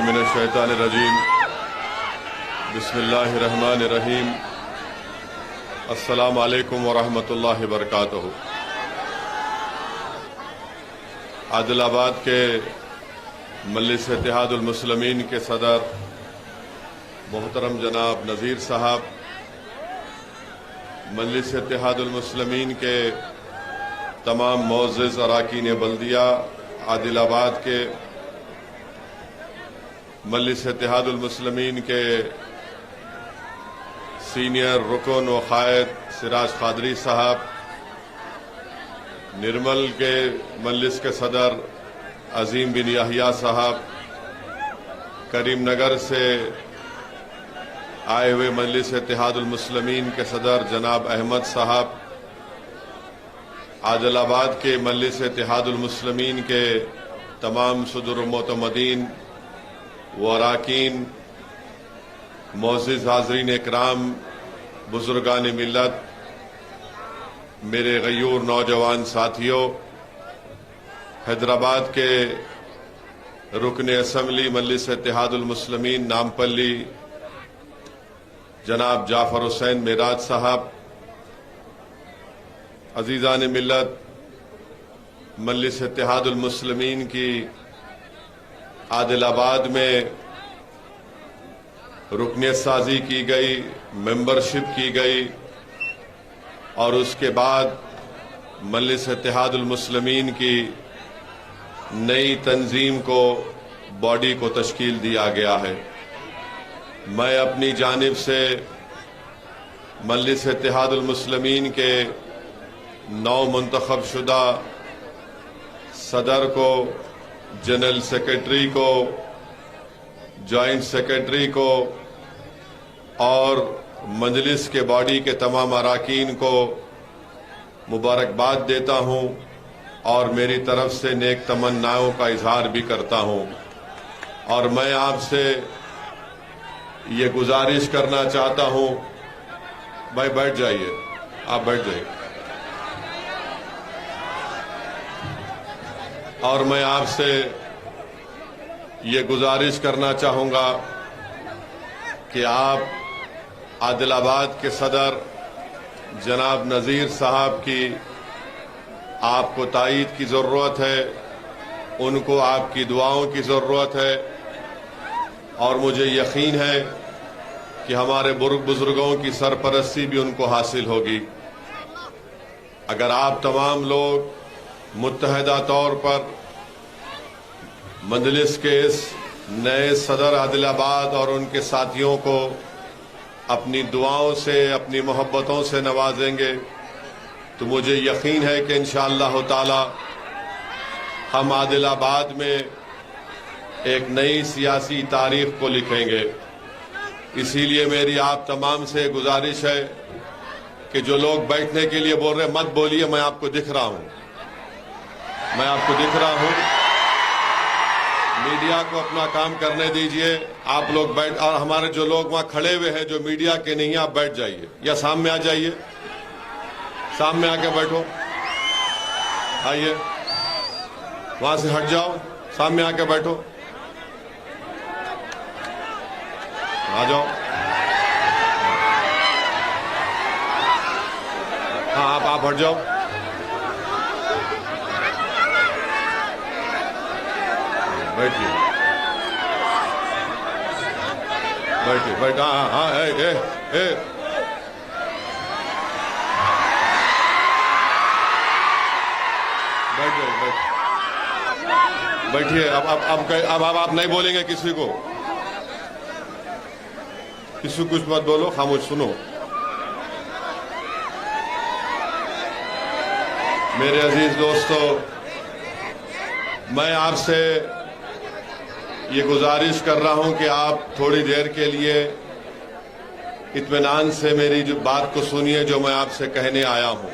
मिनश्शैतानिर्रजीम बिस्मिल्लाहिर्रहमानिर्रहीम अस्सलामु अलैकुम वरहमतुल्लाहि वबरकातुहू। आदिलाबाद के मजलिस इत्तेहादुल मुस्लिमीन के सदर मोहतरम जनाब नज़ीर साहब, मजलिस इत्तेहादुल मुस्लिमीन के तमाम मोअज़्ज़िज़ अराकीन बल्दिया, आदिलाबाद के मजलिस इत्तेहादुल मुस्लिमीन के सीनियर रुकन व क़ायद सिराज क़ादरी साहब, निर्मल के मजलिस के सदर अजीम बिन याहिया साहब, करीमनगर से आए हुए मजलिस इत्तेहादुल मुस्लिमीन के सदर जनाब अहमद साहब, आदिलाबाद के मजलिस इत्तेहादुल मुस्लिमीन के तमाम सदर मोतमदीन व अराकीन, मोअज़्ज़िज़ हाज़रीन इकराम, बुजुर्गान मिल्लत, मेरे गयूर नौजवान साथियों, हैदराबाद के रुकन असम्बली मजलिस इत्तेहादुल मुस्लिमीन नामपल्ली जनाब जाफर हुसैन मेराज साहब, अजीज़ान मिल्लत, मजलिस इत्तेहादुल मुस्लिमीन की आदिलाबाद में रुकनियत साजी की गई, मेंबरशिप की गई और उसके बाद मजलिस इत्तेहादुल मुस्लिमीन की नई तंजीम को, बॉडी को तश्कील दिया गया है। मैं अपनी जानिब से मजलिस इत्तेहादुल मुस्लिमीन के नौ मुंतखब शुदा सदर को, जनरल सेक्रेटरी को, जॉइंट सेक्रेटरी को और मजलिस के बॉडी के तमाम अराकीन को मुबारकबाद देता हूं और मेरी तरफ से नेक तमन्नाओं का इजहार भी करता हूं। और मैं आपसे ये गुजारिश करना चाहता हूं, भाई बैठ जाइए, आप बैठ जाइए। और मैं आपसे ये गुजारिश करना चाहूंगा कि आप आदिलाबाद के सदर जनाब नज़ीर साहब की आपको तायीद की ज़रूरत है, उनको आपकी दुआओं की ज़रूरत है और मुझे यकीन है कि हमारे बुजुर्गों की सरपरस्ती भी उनको हासिल होगी। अगर आप तमाम लोग मुत्तहदा तौर पर मजलिस के इस नए सदर आदिलाबाद और उनके साथियों को अपनी दुआओं से, अपनी मोहब्बतों से नवाजेंगे तो मुझे यकीन है कि इंशाअल्लाह ताला हम आदिलाबाद में एक नई सियासी तारीख को लिखेंगे। इसीलिए मेरी आप तमाम से गुजारिश है कि जो लोग बैठने के लिए बोल रहे, मत बोलिए, मैं आपको दिख रहा हूं, मैं आपको दिख रहा हूं। मीडिया को अपना काम करने दीजिए। आप लोग बैठ, और हमारे जो लोग वहां खड़े हुए हैं जो मीडिया के नहीं, आप बैठ जाइए या सामने आ जाइए, सामने आके बैठो, आइए, वहां से हट जाओ, सामने आके बैठो, आ जाओ। हाँ, आप हट जाओ। बैठिए, बैठिए, बैठ, हाँ हाँ, ए बैठिए। अब आप नहीं बोलेंगे किसी को, किसी को कुछ मत बोलो, खामोश सुनो। मेरे अजीज दोस्तों, मैं आपसे ये गुजारिश कर रहा हूं कि आप थोड़ी देर के लिए इत्मीनान से मेरी जो बात को सुनिए जो मैं आपसे कहने आया हूं।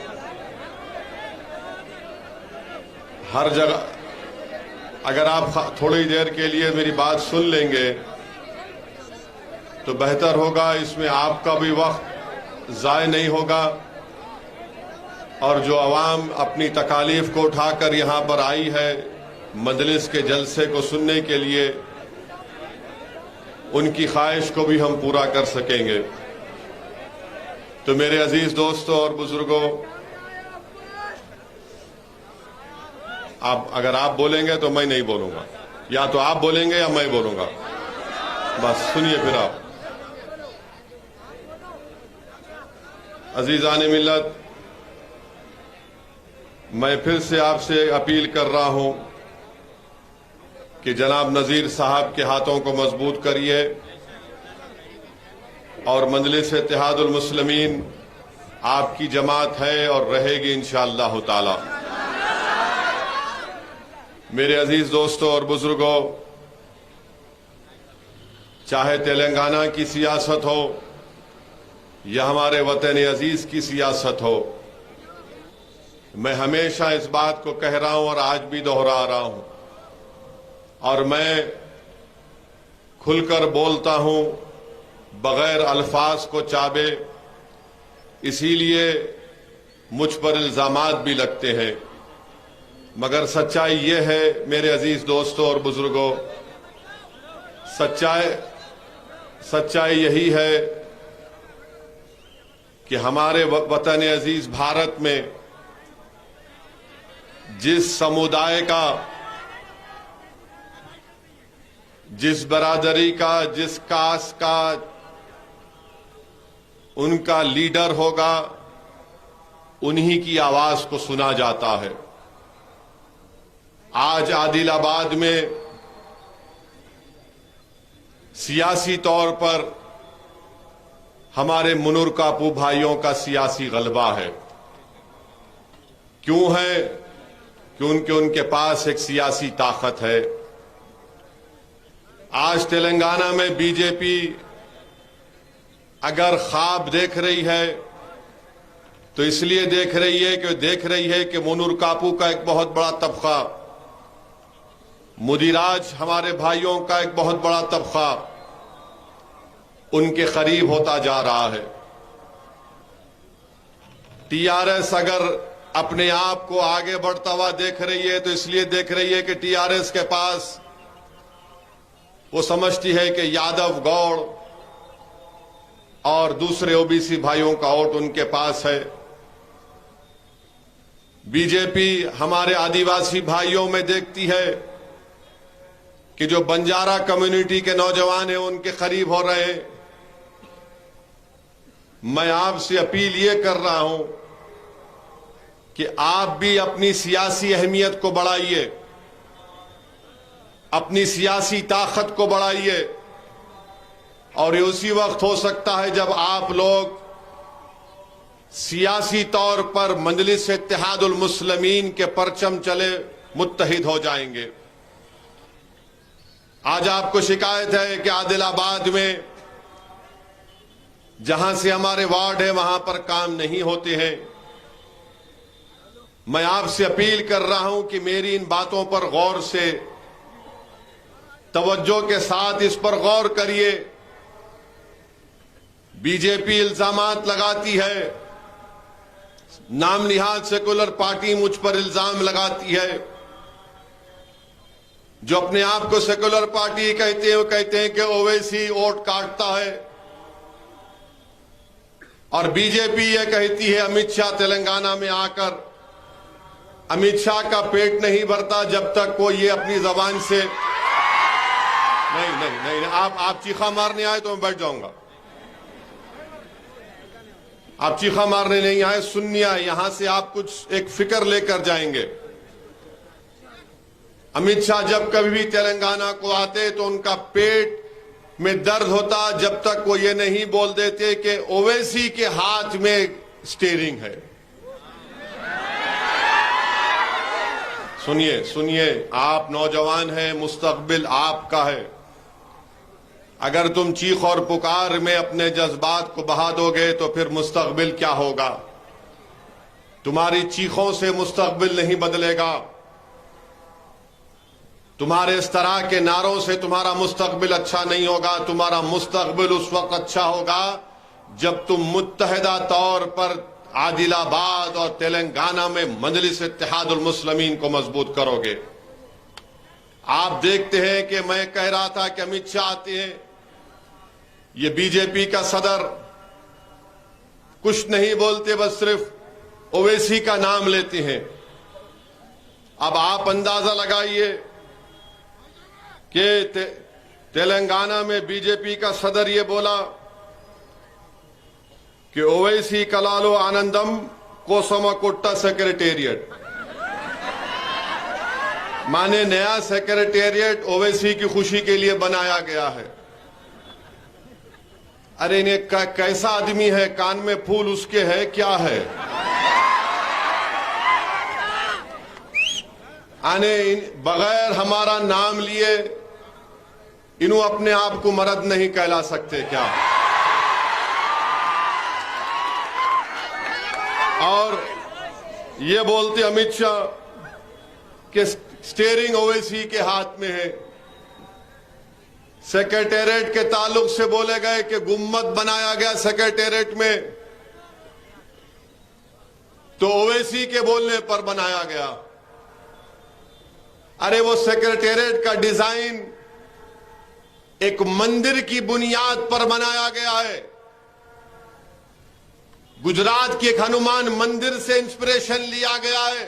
हर जगह अगर आप थोड़ी देर के लिए मेरी बात सुन लेंगे तो बेहतर होगा, इसमें आपका भी वक्त ज़ाय नहीं होगा और जो अवाम अपनी तकालीफ को उठाकर यहाँ पर आई है मजलिस के जलसे को सुनने के लिए, उनकी ख्वाहिश को भी हम पूरा कर सकेंगे। तो मेरे अजीज दोस्तों और बुजुर्गों, अगर आप बोलेंगे तो मैं नहीं बोलूंगा, या तो आप बोलेंगे या मैं बोलूंगा। बस सुनिए फिर आप। अजीजान मिल्लत, मैं फिर से आपसे अपील कर रहा हूं कि जनाब नजीर साहब के हाथों को मजबूत करिए और मजलिस इत्तेहादुल मुस्लिमीन आपकी जमात है और रहेगी इंशाअल्लाह ताला। मेरे अजीज दोस्तों और बुजुर्गों, चाहे तेलंगाना की सियासत हो या हमारे वतन अजीज की सियासत हो, मैं हमेशा इस बात को कह रहा हूं और आज भी दोहरा रहा हूं, और मैं खुलकर बोलता हूं बगैर अल्फाज को चाबे, इसीलिए मुझ पर इल्जामात भी लगते हैं, मगर सच्चाई यह है मेरे अजीज दोस्तों और बुजुर्गों, सच्चाई यही है कि हमारे वतन अजीज भारत में जिस समुदाय का, जिस बरादरी का, जिस कास्ट का उनका लीडर होगा, उन्हीं की आवाज को सुना जाता है। आज आदिलाबाद में सियासी तौर पर हमारे मुनूर कापू भाइयों का सियासी गलबा है। क्यों है? क्योंकि उनके पास एक सियासी ताकत है। आज तेलंगाना में बीजेपी अगर ख्वाब देख रही है तो इसलिए देख रही है कि मुनूर कापू का एक बहुत बड़ा तबका, मुदिराज हमारे भाइयों का एक बहुत बड़ा तबका उनके करीब होता जा रहा है। टीआरएस अगर अपने आप को आगे बढ़ता हुआ देख रही है तो इसलिए देख रही है कि टीआरएस के पास, वो समझती है कि यादव, गौड़ और दूसरे ओबीसी भाइयों का वोट उनके पास है। बीजेपी हमारे आदिवासी भाइयों में देखती है कि जो बंजारा कम्युनिटी के नौजवान हैं उनके करीब हो रहे हैं। मैं आपसे अपील ये कर रहा हूं कि आप भी अपनी सियासी अहमियत को बढ़ाइए, अपनी सियासी ताकत को बढ़ाइए, और ये उसी वक्त हो सकता है जब आप लोग सियासी तौर पर मजलिस इत्तेहादुल मुस्लिमीन के परचम चले मुत्तहिद हो जाएंगे। आज आपको शिकायत है कि आदिलाबाद में जहां से हमारे वार्ड है वहां पर काम नहीं होते हैं। मैं आपसे अपील कर रहा हूं कि मेरी इन बातों पर गौर से, तवज्जो के साथ इस पर गौर करिए। बीजेपी इल्जामात लगाती है, नाम निहाद सेकुलर पार्टी मुझ पर इल्जाम लगाती है। जो अपने आप को सेकुलर पार्टी कहते हैं वो कहते हैं कि ओवैसी वोट काटता है, और बीजेपी ये कहती है अमित शाह तेलंगाना में आकर, अमित शाह का पेट नहीं भरता जब तक वो ये अपनी जबान से नहीं, आप चीखा मारने आए तो मैं बैठ जाऊंगा। आप चीखा मारने नहीं आए, सुनिए। यहां से आप कुछ एक फिक्र लेकर जाएंगे। अमित शाह जब कभी भी तेलंगाना को आते तो उनका पेट में दर्द होता जब तक वो ये नहीं बोल देते कि ओवैसी के हाथ में स्टीयरिंग है। सुनिए, आप नौजवान हैं, मुस्तकबिल आपका है। अगर तुम चीख और पुकार में अपने जज्बात को बहा दोगे तो फिर मुस्तकबिल क्या होगा? तुम्हारी चीखों से मुस्तकबिल नहीं बदलेगा, तुम्हारे इस तरह के नारों से तुम्हारा मुस्तकबिल अच्छा नहीं होगा। तुम्हारा मुस्तकबिल उस वक्त अच्छा होगा जब तुम मुत्तहिदा तौर पर आदिलाबाद और तेलंगाना में मजलिस इत्तेहादुल मुस्लिमीन को मजबूत करोगे। आप देखते हैं कि मैं कह रहा था कि अमित शाह आते हैं, ये बीजेपी का सदर कुछ नहीं बोलते, बस सिर्फ ओवैसी का नाम लेते हैं। अब आप अंदाजा लगाइए कि तेलंगाना में बीजेपी का सदर ये बोला कि ओवैसी कलालो आनंदम कोसमाकोट्टा सेक्रेटेरिएट, माने नया सेक्रेटेरिएट ओवैसी की खुशी के लिए बनाया गया है। अरे इन्हें कैसा आदमी है, कान में फूल उसके है क्या है? आने बगैर हमारा नाम लिए इन्हों अपने आप को मर्द नहीं कहला सकते क्या? और ये बोलते अमित शाह कि स्टीयरिंग ओवैसी के हाथ में है। सेक्रेटेरिएट के ताल्लुक से बोले गए कि गुम्मत बनाया गया सेक्रेटेरिएट में, तो ओवैसी के बोलने पर बनाया गया। अरे वो सेक्रेटेरिएट का डिजाइन एक मंदिर की बुनियाद पर बनाया गया है। गुजरात के एक हनुमान मंदिर से इंस्पिरेशन लिया गया है।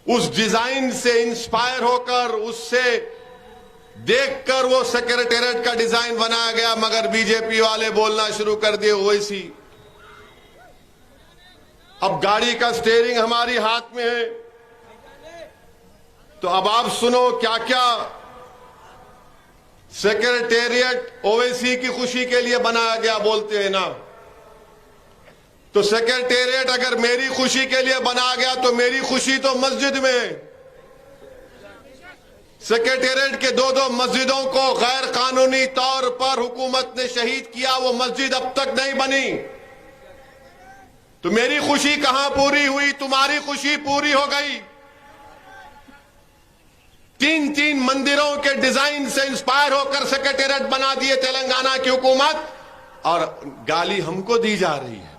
उस डिजाइन से इंस्पायर होकर, उससे देखकर वो सेक्रेटेरिएट का डिजाइन बनाया गया। मगर बीजेपी वाले बोलना शुरू कर दिए ओवैसी। अब गाड़ी का स्टीयरिंग हमारी हाथ में है, तो अब आप सुनो क्या क्या सेक्रेटेरिएट ओवैसी की खुशी के लिए बनाया गया बोलते हैं ना। तो सेक्रेटेरिएट अगर मेरी खुशी के लिए बनाया गया तो मेरी खुशी तो मस्जिद में है। सेक्रेटेरिएट के दो मस्जिदों को गैर कानूनी तौर पर हुकूमत ने शहीद किया, वो मस्जिद अब तक नहीं बनी। तो मेरी खुशी कहां पूरी हुई? तुम्हारी खुशी पूरी हो गई। 3 मंदिरों के डिजाइन से इंस्पायर होकर सेक्रेटेरिएट बना दिए तेलंगाना की हुकूमत, और गाली हमको दी जा रही है।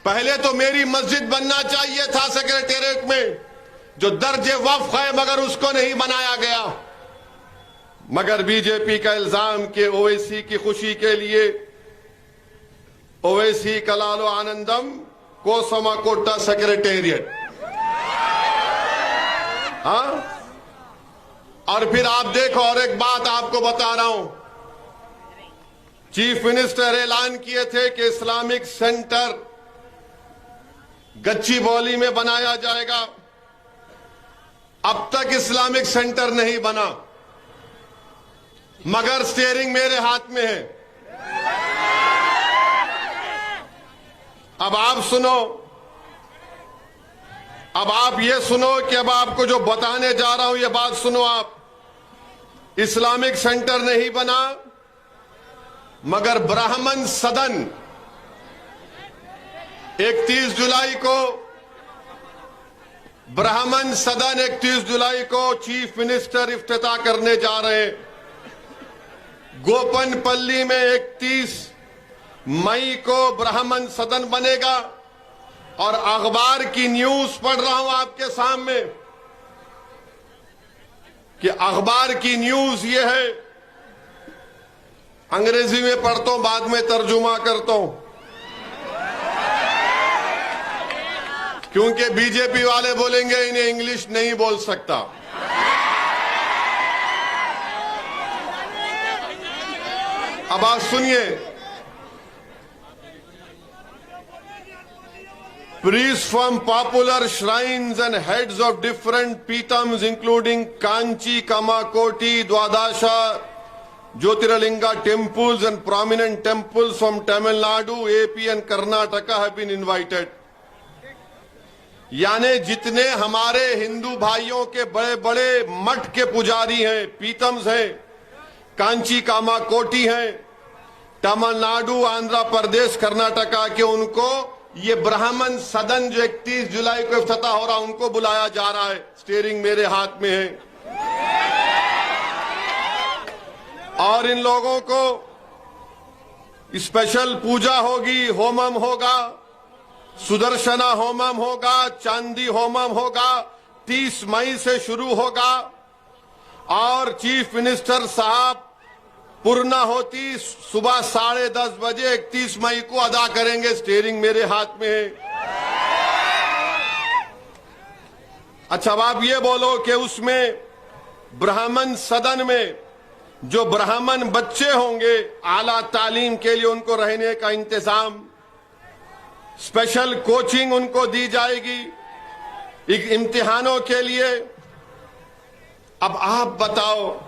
पहले तो मेरी मस्जिद बनना चाहिए था सेक्रेटेरिएट में, जो दर्जे वक्फ है, मगर उसको नहीं बनाया गया। मगर बीजेपी का इल्जाम कि ओवैसी की खुशी के लिए ओवैसी कलालो आनंदम कोसमाकोट्टा सेक्रेटेरिएट। हाँ, और फिर आप देखो, और एक बात आपको बता रहा हूं, चीफ मिनिस्टर ऐलान किए थे कि इस्लामिक सेंटर गच्चीबौली में बनाया जाएगा। अब तक इस्लामिक सेंटर नहीं बना, मगर स्टीयरिंग मेरे हाथ में है। अब आप सुनो, अब आप ये सुनो कि अब आपको जो बताने जा रहा हूं ये बात सुनो आप। इस्लामिक सेंटर नहीं बना, मगर ब्राह्मण सदन 31 जुलाई को, ब्राह्मण सदन 31 जुलाई को चीफ मिनिस्टर इफ्तिताह करने जा रहे हैं। गोपनपल्ली में 31 मई को ब्राह्मण सदन बनेगा। और अखबार की न्यूज पढ़ रहा हूं आपके सामने कि अखबार की न्यूज ये है, अंग्रेजी में पढ़ता हूं, बाद में तर्जुमा करता हूं, क्योंकि बीजेपी वाले बोलेंगे इन्हें इंग्लिश नहीं बोल सकता। अब आप सुनिए, priests from popular shrines and heads of different Pitams including Kanchi, Kamakoti, Dwadasha, Jyotirlinga temples and prominent temples from Tamil Nadu, AP and Karnataka have been invited. यानी जितने हमारे हिंदू भाइयों के बड़े बड़े मठ के पुजारी हैं, पीतम्स हैं, कांची कामाकोटी हैं, तमिलनाडु, आंध्र प्रदेश, कर्नाटका के, उनको ये ब्राह्मण सदन जो 31 जुलाई को इफ्तिताह हो रहा, उनको बुलाया जा रहा है। स्टीयरिंग मेरे हाथ में है। और इन लोगों को स्पेशल पूजा होगी, होमम होगा, सुदर्शना होमम होगा, चांदी होमम होगा, 30 मई से शुरू होगा। और चीफ मिनिस्टर साहब पूर्ण होती सुबह 10:30 बजे 31 मई को अदा करेंगे। स्टीयरिंग मेरे हाथ में है। अच्छा, अब आप ये बोलो कि उसमें ब्राह्मण सदन में जो ब्राह्मण बच्चे होंगे, आला तालीम के लिए उनको रहने का इंतजाम, स्पेशल कोचिंग उनको दी जाएगी इम्तिहानों के लिए। अब आप बताओ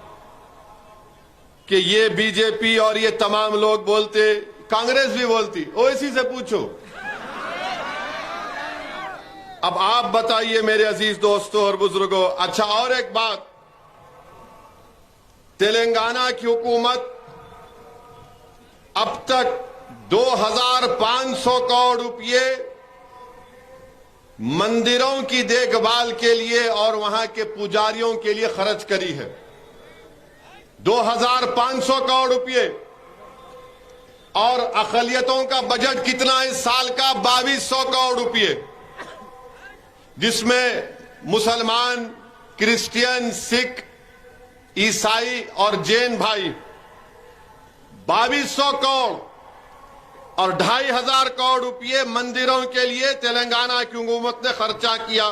कि ये बीजेपी और ये तमाम लोग बोलते, कांग्रेस भी बोलती, ओवैसी से पूछो। अब आप बताइए मेरे अजीज दोस्तों और बुजुर्गों। अच्छा, और एक बात, तेलंगाना की हुकूमत अब तक 2500 करोड़ रुपए मंदिरों की देखभाल के लिए और वहां के पुजारियों के लिए खर्च करी है। 2500 करोड़ रुपए। और अक़लियतों का बजट कितना है इस साल का? 2200 करोड़ रुपए, जिसमें मुसलमान, क्रिश्चियन, सिख, ईसाई और जैन भाई 2200 करोड़ और 2500 करोड़ रुपए मंदिरों के लिए तेलंगाना की हुकूमत ने खर्चा किया।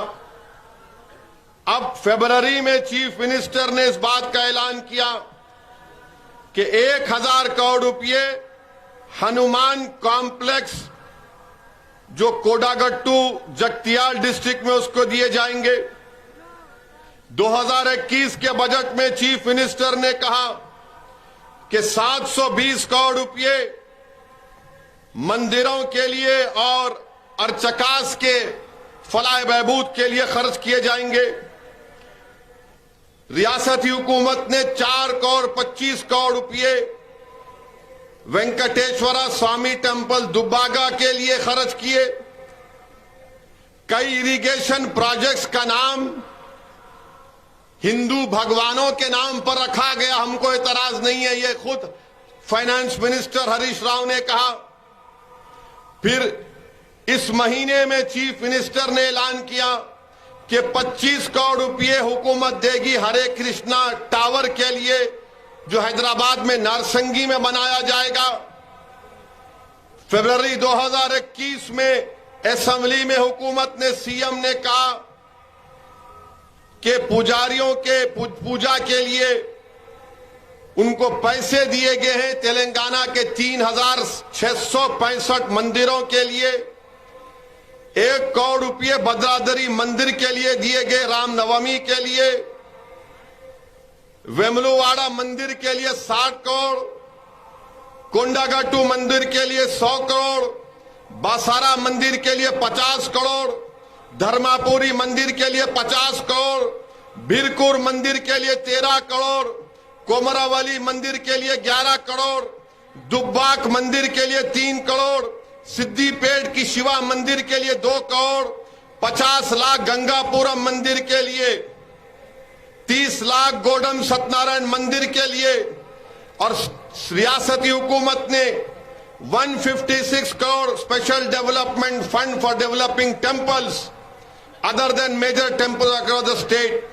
अब फरवरी में चीफ मिनिस्टर ने इस बात का ऐलान किया कि 1000 करोड़ रुपए हनुमान कॉम्प्लेक्स जो कोडागट्टू जगतियाल डिस्ट्रिक्ट में उसको दिए जाएंगे। 2021 के बजट में चीफ मिनिस्टर ने कहा कि 720 करोड़ रुपए मंदिरों के लिए और अर्चकास के फलाह बहबूद के लिए खर्च किए जाएंगे। रियासती हुकूमत ने 4 करोड़ 25 करोड़ रुपए वेंकटेश्वरा स्वामी टेंपल दुब्बागा के लिए खर्च किए। कई इरिगेशन प्रोजेक्ट्स का नाम हिंदू भगवानों के नाम पर रखा गया, हमको एतराज नहीं है, ये खुद फाइनेंस मिनिस्टर हरीश राव ने कहा। फिर इस महीने में चीफ मिनिस्टर ने ऐलान किया कि 25 करोड़ रुपए हुकूमत देगी हरे कृष्णा टावर के लिए, जो हैदराबाद में नारसंगी में बनाया जाएगा। फरवरी 2021 में असेंबली में हुकूमत ने, सीएम ने कहा कि पुजारियों के पूजा के लिए उनको पैसे दिए गए हैं। तेलंगाना के 3665 मंदिरों के लिए 1 करोड़ रुपए भद्राद्री मंदिर के लिए दिए गए, रामनवमी के लिए, वेमुलवाड़ा मंदिर के लिए 60 करोड़, कोंडागट्टू मंदिर के लिए 100 करोड़, बासारा मंदिर के लिए 50 करोड़, धर्मापुरी मंदिर के लिए 50 करोड़, बिरकुर मंदिर के लिए 13 करोड़, कोमरावली मंदिर के लिए 11 करोड़, दुब्बाक मंदिर के लिए 3 करोड़, सिद्दीपेट की शिवा मंदिर के लिए 2 करोड़, 50 लाख गंगापुरम मंदिर के लिए, 30 लाख गोडम सत्यनारायण मंदिर के लिए। और रियासती हुकूमत ने 156 crore special development fund for developing temples other than major temple across the state,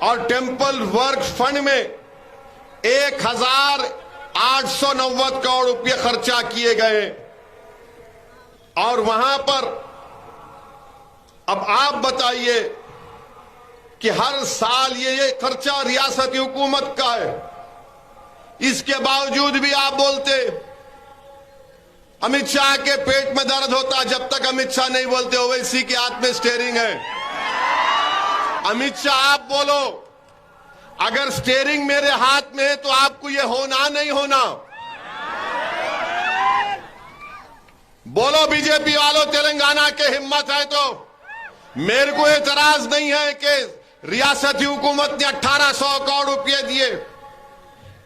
और टेम्पल वर्क फंड में 1890 करोड़ रुपए खर्चा किए गए। और वहां पर अब आप बताइए कि हर साल ये खर्चा रियासती हुकूमत का है, इसके बावजूद भी आप बोलते अमित शाह के पेट में दर्द होता जब तक अमित शाह नहीं बोलते ओवैसी के हाथ में स्टीयरिंग है। अमित शाह आप बोलो, अगर स्टीयरिंग मेरे हाथ में है तो आपको ये होना नहीं होना? बोलो बीजेपी वालों, तेलंगाना के हिम्मत है तो। मेरे को एतराज नहीं है कि रियासती हुकूमत ने 1800 करोड़ रुपए दिए।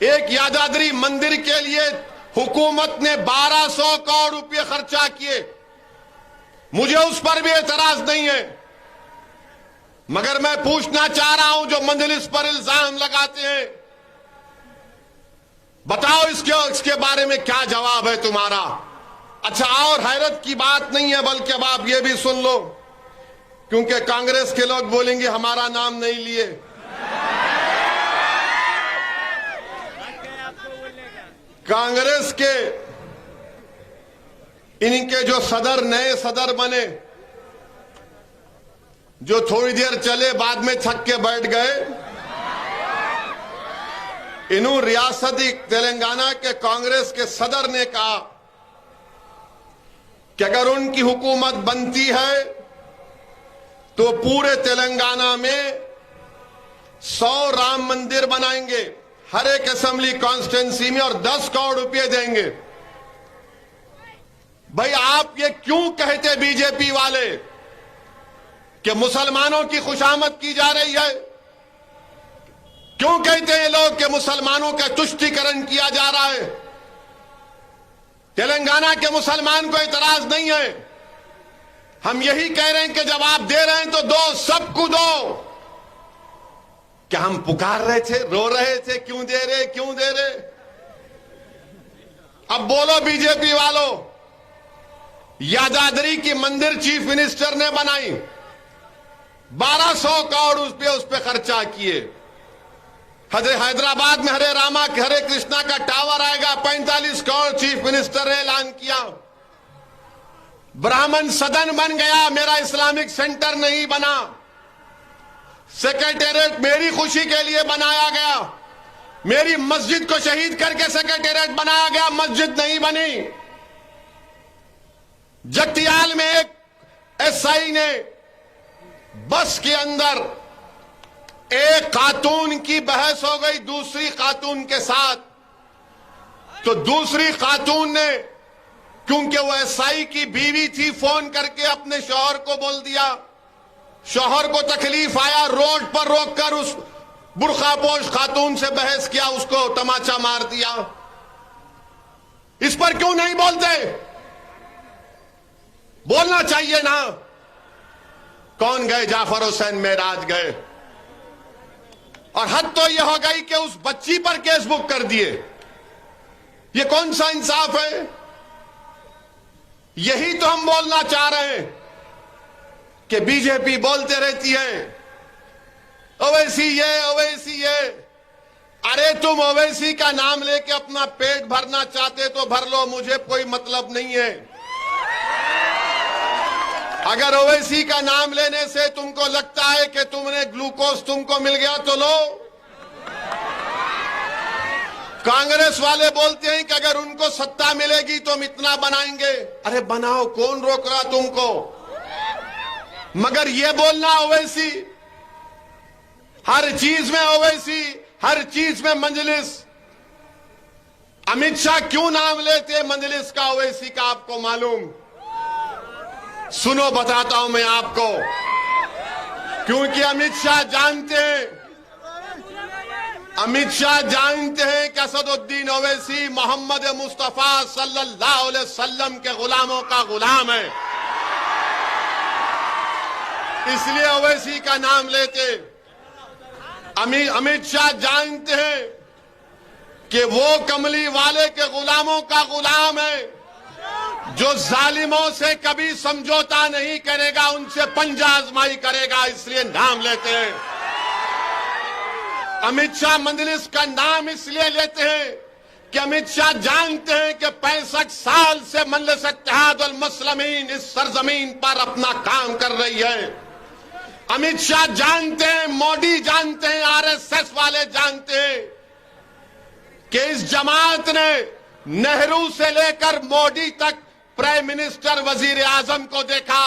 एक यादाद्री मंदिर के लिए हुकूमत ने 1200 करोड़ रुपए खर्चा किए, मुझे उस पर भी एतराज नहीं है। मगर मैं पूछना चाह रहा हूं, जो मंजलिस पर इल्जाम लगाते हैं, बताओ इसके बारे में क्या जवाब है तुम्हारा? अच्छा, और हैरत की बात नहीं है, बल्कि अब आप ये भी सुन लो, क्योंकि कांग्रेस के लोग बोलेंगे हमारा नाम नहीं लिए। कांग्रेस के इनके जो सदर नए सदर बने, जो थोड़ी देर चले बाद में थक के बैठ गए, इन्हों रियासती तेलंगाना के कांग्रेस के सदर ने कहा कि अगर उनकी हुकूमत बनती है तो पूरे तेलंगाना में 100 राम मंदिर बनाएंगे, हर एक असेंबली कॉन्स्टिट्यूंसी में, और 10 करोड़ रुपए देंगे। भाई आप ये क्यों कहते बीजेपी वाले कि मुसलमानों की खुशामद की जा रही है? क्यों कहते हैं लोग कि मुसलमानों का तुष्टीकरण किया जा रहा है? तेलंगाना के मुसलमान को इतराज नहीं है। हम यही कह रहे हैं कि जब आप दे रहे हैं तो दो, सबको दो। क्या हम पुकार रहे थे, रो रहे थे, क्यों दे रहे, क्यों दे रहे? अब बोलो बीजेपी वालों, यादाद्री की मंदिर चीफ मिनिस्टर ने बनाई, 1200 करोड़ उस पे खर्चा किए। हैदराबाद में हरे रामा हरे कृष्णा का टावर आएगा, 45 करोड़ चीफ मिनिस्टर ने ऐलान किया। ब्राह्मण सदन बन गया, मेरा इस्लामिक सेंटर नहीं बना। सेक्रेटेरिएट मेरी खुशी के लिए बनाया गया, मेरी मस्जिद को शहीद करके सेक्रेटेरिएट बनाया गया, मस्जिद नहीं बनी। जगतियाल में एक एसआई ने बस के अंदर एक खातून की बहस हो गई दूसरी खातून के साथ, तो दूसरी खातून ने, क्योंकि वो एसआई की बीवी थी, फोन करके अपने शौहर को बोल दिया। शौहर को तकलीफ आया, रोड पर रोककर उस बुर्खापोश खातून से बहस किया, उसको तमाचा मार दिया। इस पर क्यों नहीं बोलते? बोलना चाहिए ना। कौन गए? जाफर हुसैन मेराज गए, और हद तो यह हो गई कि उस बच्ची पर केस बुक कर दिए। ये कौन सा इंसाफ है? यही तो हम बोलना चाह रहे हैं कि बीजेपी बोलते रहती है ओवैसी ये, ओवैसी ये। अरे तुम ओवैसी का नाम लेके अपना पेट भरना चाहते तो भर लो, मुझे कोई मतलब नहीं है। अगर ओवैसी का नाम लेने से तुमको लगता है कि तुमने ग्लूकोज तुमको मिल गया तो लो। कांग्रेस वाले बोलते हैं कि अगर उनको सत्ता मिलेगी तो हम इतना बनाएंगे। अरे बनाओ, कौन रोक रहा तुमको? मगर ये बोलना ओवैसी, हर चीज में ओवैसी, हर चीज में मजलिस। अमित शाह क्यों नाम लेते मजलिस का, ओवैसी का? आपको मालूम? सुनो, बताता हूं मैं आपको। क्योंकि अमित शाह जानते हैं कि असदुद्दीन ओवैसी मोहम्मद मुस्तफा सल्लल्लाहु अलैहि वसल्लम के गुलामों का गुलाम है, इसलिए ओवैसी का नाम लेते। अमित शाह जानते हैं कि वो कमली वाले के गुलामों का गुलाम है, जो जालिमों से कभी समझौता नहीं करेगा, उनसे पंजा आजमाई करेगा, इसलिए नाम लेते हैं। अमित शाह मजलिस का नाम इसलिए लेते हैं कि अमित शाह जानते हैं कि 65 साल से मजलिस इत्तेहाद वल मुस्लिमीन इस सरजमीन पर अपना काम कर रही है। अमित शाह जानते हैं, मोदी जानते हैं, आरएसएस वाले जानते हैं कि इस जमात ने नेहरू से लेकर मोदी तक प्राइम मिनिस्टर, वजीर आजम को देखा,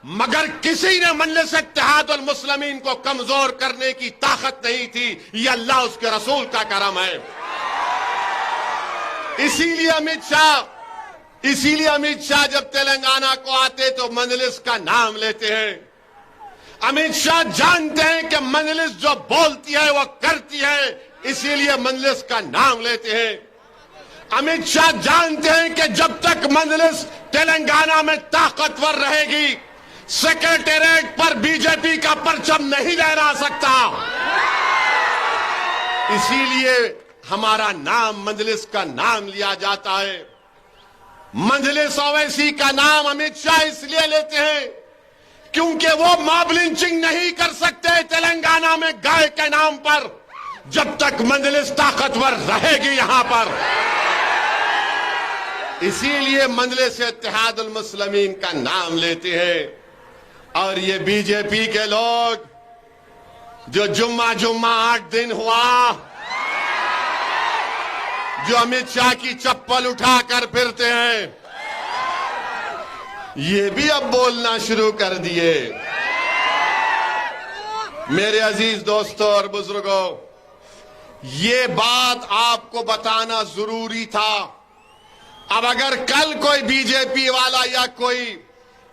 मगर किसी ने मजलिस इत्तेहाद वल मुस्लिमीन को कमजोर करने की ताकत नहीं थी। ये अल्लाह उसके रसूल का करम है। इसीलिए अमित शाह जब तेलंगाना को आते तो मजलिस का नाम लेते हैं। अमित शाह जानते हैं कि मजलिस जो बोलती है वो करती है, इसीलिए मजलिस का नाम लेते हैं। अमित शाह जानते हैं कि जब तक मजलिस तेलंगाना में ताकतवर रहेगी, सेक्रेटेरिएट पर बीजेपी का परचम नहीं लहरा सकता। इसीलिए हमारा नाम मजलिस का नाम लिया जाता है। मजलिस ओवैसी का नाम अमित शाह इसलिए लेते हैं क्योंकि वो मॉब लिंचिंग नहीं कर सकते तेलंगाना में गाय के नाम पर, जब तक मजलिस ताकतवर रहेगी यहां पर। इसीलिए मजलिस इत्तेहादुल मुस्लिमीन का नाम लेते हैं। और ये बीजेपी के लोग जो जुम्मा 8 दिन हुआ, जो अमित शाह की चप्पल उठाकर फिरते हैं, ये भी अब बोलना शुरू कर दिए। मेरे अजीज दोस्तों और बुजुर्गों, ये बात आपको बताना जरूरी था। अब अगर कल कोई बीजेपी वाला या कोई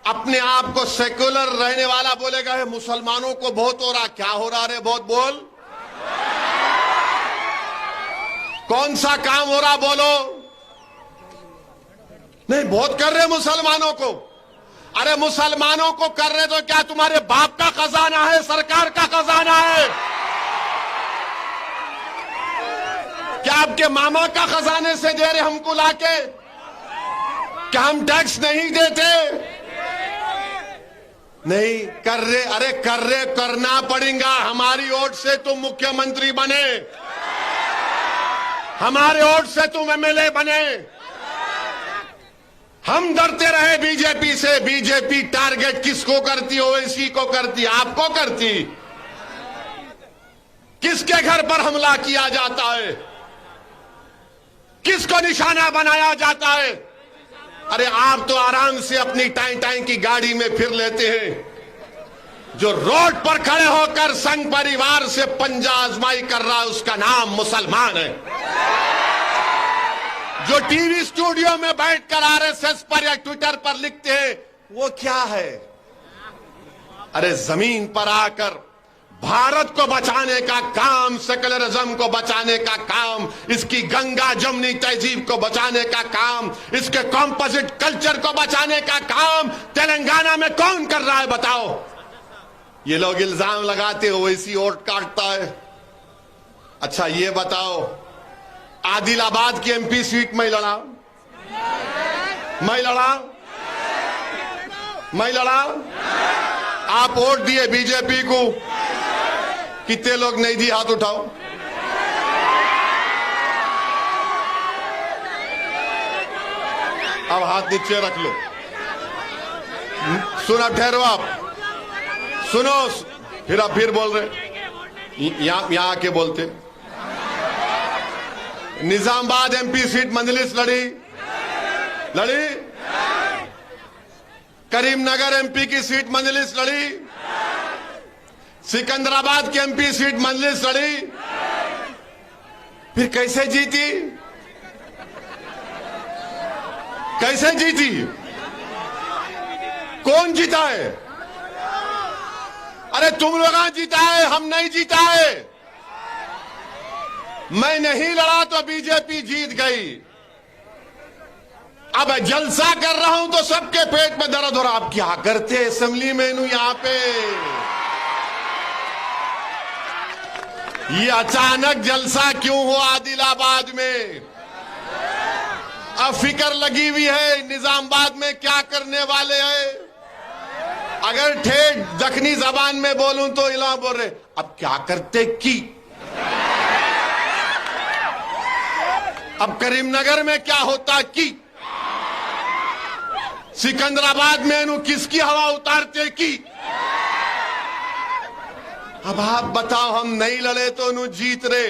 अपने आप को सेकुलर रहने वाला बोलेगा है मुसलमानों को बहुत हो रहा, क्या हो रहा रे बहुत बोल, कौन सा काम हो रहा बोलो, नहीं बहुत कर रहे मुसलमानों को। अरे मुसलमानों को कर रहे तो क्या तुम्हारे बाप का खजाना है, सरकार का खजाना है? क्या आपके मामा का खजाने से दे रहे हमको लाके? क्या हम टैक्स नहीं देते? नहीं कर रहे। अरे कर रहे, करना पड़ेगा। हमारी वोट से तुम मुख्यमंत्री बने, हमारे वोट से तुम एमएलए बने। हम डरते रहे बीजेपी से। बीजेपी टारगेट किसको करती? ओवैसी को करती, आपको करती। किसके घर पर हमला किया जाता है, किसको निशाना बनाया जाता है? अरे आप तो आराम से अपनी टाई टाई की गाड़ी में फिर लेते हैं। जो रोड पर खड़े होकर संघ परिवार से पंजा आजमाई कर रहा है उसका नाम मुसलमान है। जो टीवी स्टूडियो में बैठकर आरएसएस पर या ट्विटर पर लिखते हैं वो क्या है? अरे जमीन पर आकर भारत को बचाने का काम, सेकुलरिज्म को बचाने का काम, इसकी गंगा जमुनी तहजीब को बचाने का काम, इसके कॉम्पोजिट कल्चर को बचाने का काम तेलंगाना में कौन कर रहा है बताओ? ये लोग इल्जाम लगाते हो वैसी वोट काटता है। अच्छा ये बताओ, आदिलाबाद की एमपी सीट मैं लड़ा, आप वोट दिए बीजेपी को, कितने लोग नहीं दिए हाथ उठाओ। अब हाथ नीचे रख लो। सुना, ठहरो आप, सुनो, फिर आप फिर बोल रहे, यहां आके बोलते। निजामाबाद एमपी सीट मजलिस लड़ी, करीमनगर एमपी की सीट मजलिस लड़ी, सिकंदराबाद की एमपी सीट मजलिस लड़ी, फिर कैसे जीती? कैसे जीती? कौन जीता है? अरे तुम लोग जीता है, हम नहीं जीता है। मैं नहीं लड़ा तो बीजेपी जीत गई। अब जलसा कर रहा हूं तो सबके पेट में दर्द हो रहा। आप क्या करते असेंबली में यहां पे? ये अचानक जलसा क्यों हुआ आदिलाबाद में? अब फिक्र लगी हुई है निजामाबाद में क्या करने वाले हैं। अगर ठेठ दखनी जबान में बोलूं तो इला बोल रहे अब क्या करते की। अब करीमनगर में क्या होता की, सिकंदराबाद में इन्हों किसकी हवा उतारते की। अब आप बताओ, हम नहीं लड़े तो इन्हों जीत रहे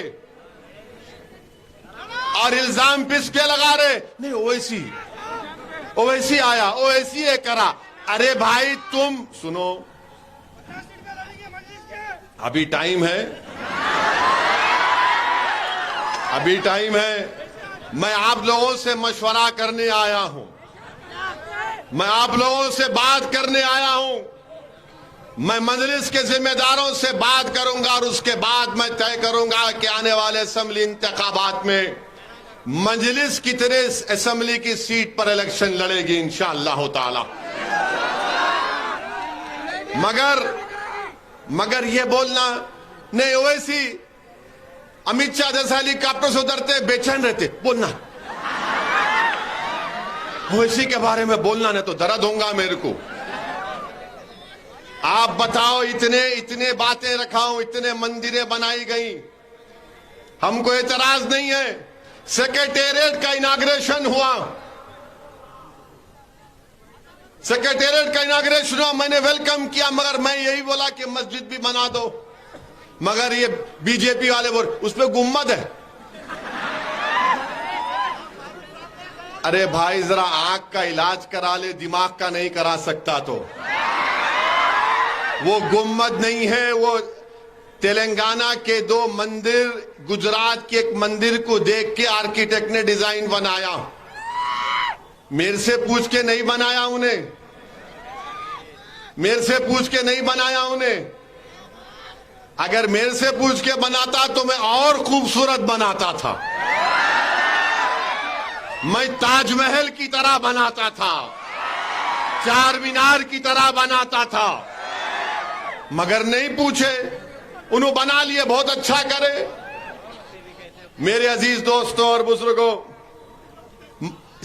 और इल्जाम किस पे लगा रहे? नहीं ओवैसी आया, ओवैसी ये करा। अरे भाई तुम सुनो, अभी टाइम है, अभी टाइम है। मैं आप लोगों से मशवरा करने आया हूं, मैं आप लोगों से बात करने आया हूं। मैं मजलिस के जिम्मेदारों से बात करूंगा और उसके बाद मैं तय करूंगा कि आने वाले असेंबली इंतखाबात में मजलिस कितने असेंबली की सीट पर इलेक्शन लड़ेगी इंशाअल्लाह ताला। मगर ये बोलना नहीं, ओवैसी अमित शाह जैसा हेलीकॉप्टर से उतरते बेचैन रहते, बोलना ओवैसी के बारे में बोलना, नहीं तो दर्द होगा मेरे को। आप बताओ, इतने बातें रखाऊं, इतने मंदिरें बनाई गई, हमको एतराज नहीं है। सेक्रेटेरिएट का इनाग्रेशन हुआ, सेक्रेटेरिएट का इनाग्रेशन हुआ, मैंने वेलकम किया, मगर मैं यही बोला कि मस्जिद भी बना दो, मगर ये बीजेपी वाले बोल उस पे गुम्मद है। अरे भाई जरा आंख का इलाज करा ले, दिमाग का नहीं करा सकता तो। वो गुम्मद नहीं है, वो तेलंगाना के 2 मंदिर, गुजरात के एक मंदिर को देख के आर्किटेक्ट ने डिजाइन बनाया। मेरे से पूछ के नहीं बनाया उन्हें, मेरे से पूछ के नहीं बनाया उन्हें। अगर मेरे से पूछ के बनाता तो मैं और खूबसूरत बनाता था, मैं ताजमहल की तरह बनाता था, चार मीनार की तरह बनाता था, मगर नहीं पूछे, उन्होंने बना लिए। बहुत अच्छा करे। मेरे अजीज दोस्तों और बुजुर्गों,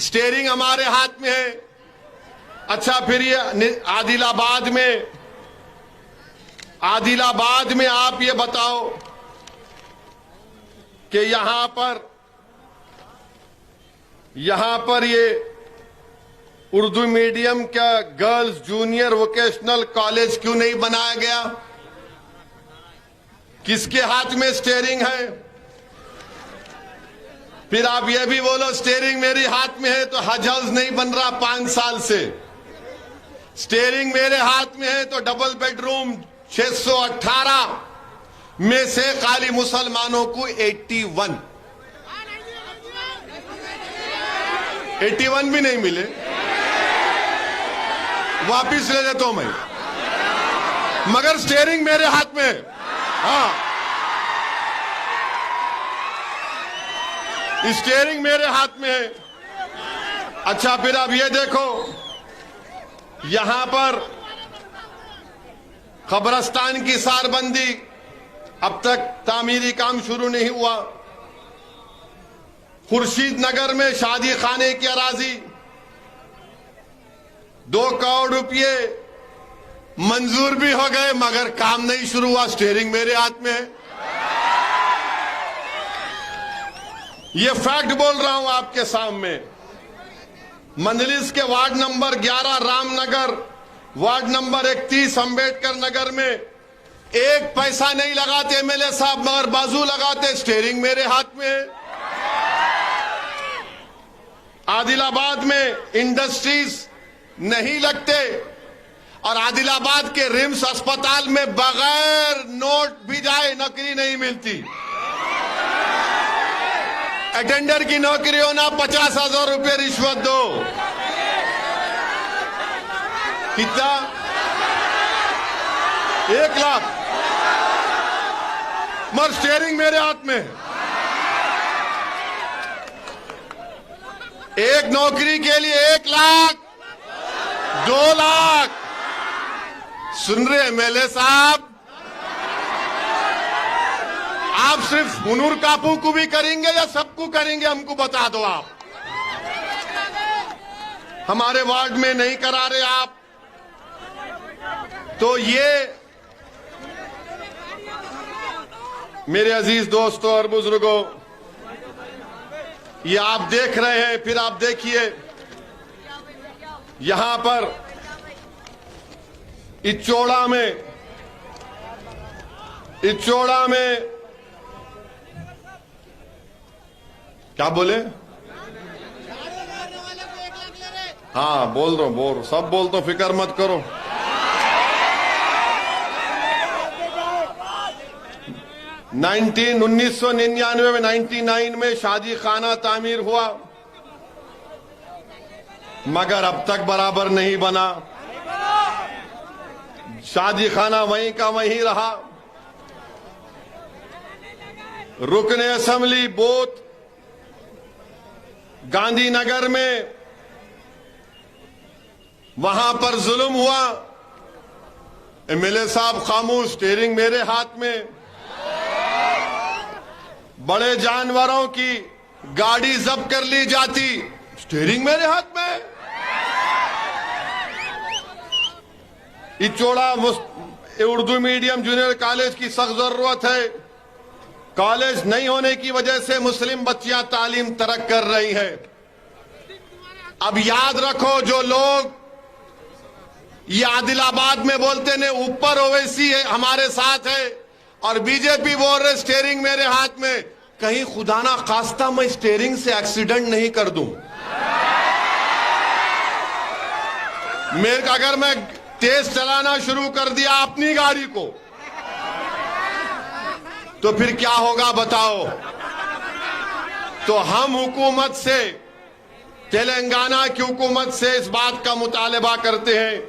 स्टीयरिंग हमारे हाथ में है। अच्छा, फिर ये आदिलाबाद में आप ये बताओ कि यहां पर ये उर्दू मीडियम का गर्ल्स जूनियर वोकेशनल कॉलेज क्यों नहीं बनाया गया? किसके हाथ में स्टीयरिंग है? फिर आप ये भी बोलो स्टीयरिंग मेरे हाथ में है तो हज हाउस नहीं बन रहा 5 साल से। स्टीयरिंग मेरे हाथ में है तो डबल बेडरूम 618 में से खाली मुसलमानों को 81 भी नहीं मिले। वापिस ले लेता हूं मैं, मगर स्टीयरिंग मेरे हाथ में है। हाँ, स्टीयरिंग मेरे हाथ में है। अच्छा, फिर अब ये देखो, यहां पर कब्रस्तान की सारबंदी, अब तक तामीरी काम शुरू नहीं हुआ। खुर्शीद नगर में शादी खाने की अराजी 2 करोड़ रुपये मंजूर भी हो गए, मगर काम नहीं शुरू हुआ। स्टीयरिंग मेरे हाथ में है। ये फैक्ट बोल रहा हूं आपके सामने। मंदलिस के ward number 11 Ramnagar, ward number 31 Ambedkar Nagar में 1 पैसा नहीं लगाते एमएलए साहब, मगर बाजू लगाते। स्टीयरिंग मेरे हाथ में है। आदिलाबाद में इंडस्ट्रीज नहीं लगते और आदिलाबाद के रिम्स अस्पताल में बगैर नोट भी जाए नौकरी नहीं मिलती। अटेंडर की नौकरी होना 50,000 रुपये रिश्वत दो। कितना? 1 लाख। मगर स्टीयरिंग मेरे हाथ में है। एक नौकरी के लिए 1 लाख, 2 लाख। सुन रहे एमएलए साहब? आप सिर्फ हुनूर कापू को भी करेंगे या सबको करेंगे? हमको बता दो आप। हमारे वार्ड में नहीं करा रहे आप, तो ये मेरे अजीज दोस्तों और बुजुर्गों, ये आप देख रहे हैं। फिर आप देखिए यहां पर इचोड़ा में क्या बोले? हाँ, बोल रहा हूं, सब बोल दो, फिक्र मत करो। 1999 में 99 में शादी खाना तामीर हुआ, मगर अब तक बराबर नहीं बना। शादी खाना वहीं का वहीं रहा। रुकने असेंबली बूथ गांधीनगर में, वहां पर जुल्म हुआ। एमएलए साहब खामोश, स्टीयरिंग मेरे हाथ में। बड़े जानवरों की गाड़ी जब्त कर ली जाती, स्टीयरिंग मेरे हाथ में। इचोड़ा उर्दू मीडियम जूनियर कॉलेज की सख्त जरूरत है। कॉलेज नहीं होने की वजह से मुस्लिम बच्चियां तालीम तर्क कर रही हैं। अब याद रखो, जो लोग ये आदिलाबाद में बोलते ने ऊपर ओवैसी है हमारे साथ है, और बीजेपी बोल रहे स्टेयरिंग मेरे हाथ में। कहीं खुदा ना खास्ता मैं स्टेयरिंग से एक्सीडेंट नहीं कर दूं। अगर मैं तेज चलाना शुरू कर दिया अपनी गाड़ी को तो फिर क्या होगा बताओ। तो हम हुकूमत से, तेलंगाना की हुकूमत से इस बात का मुतालबा करते हैं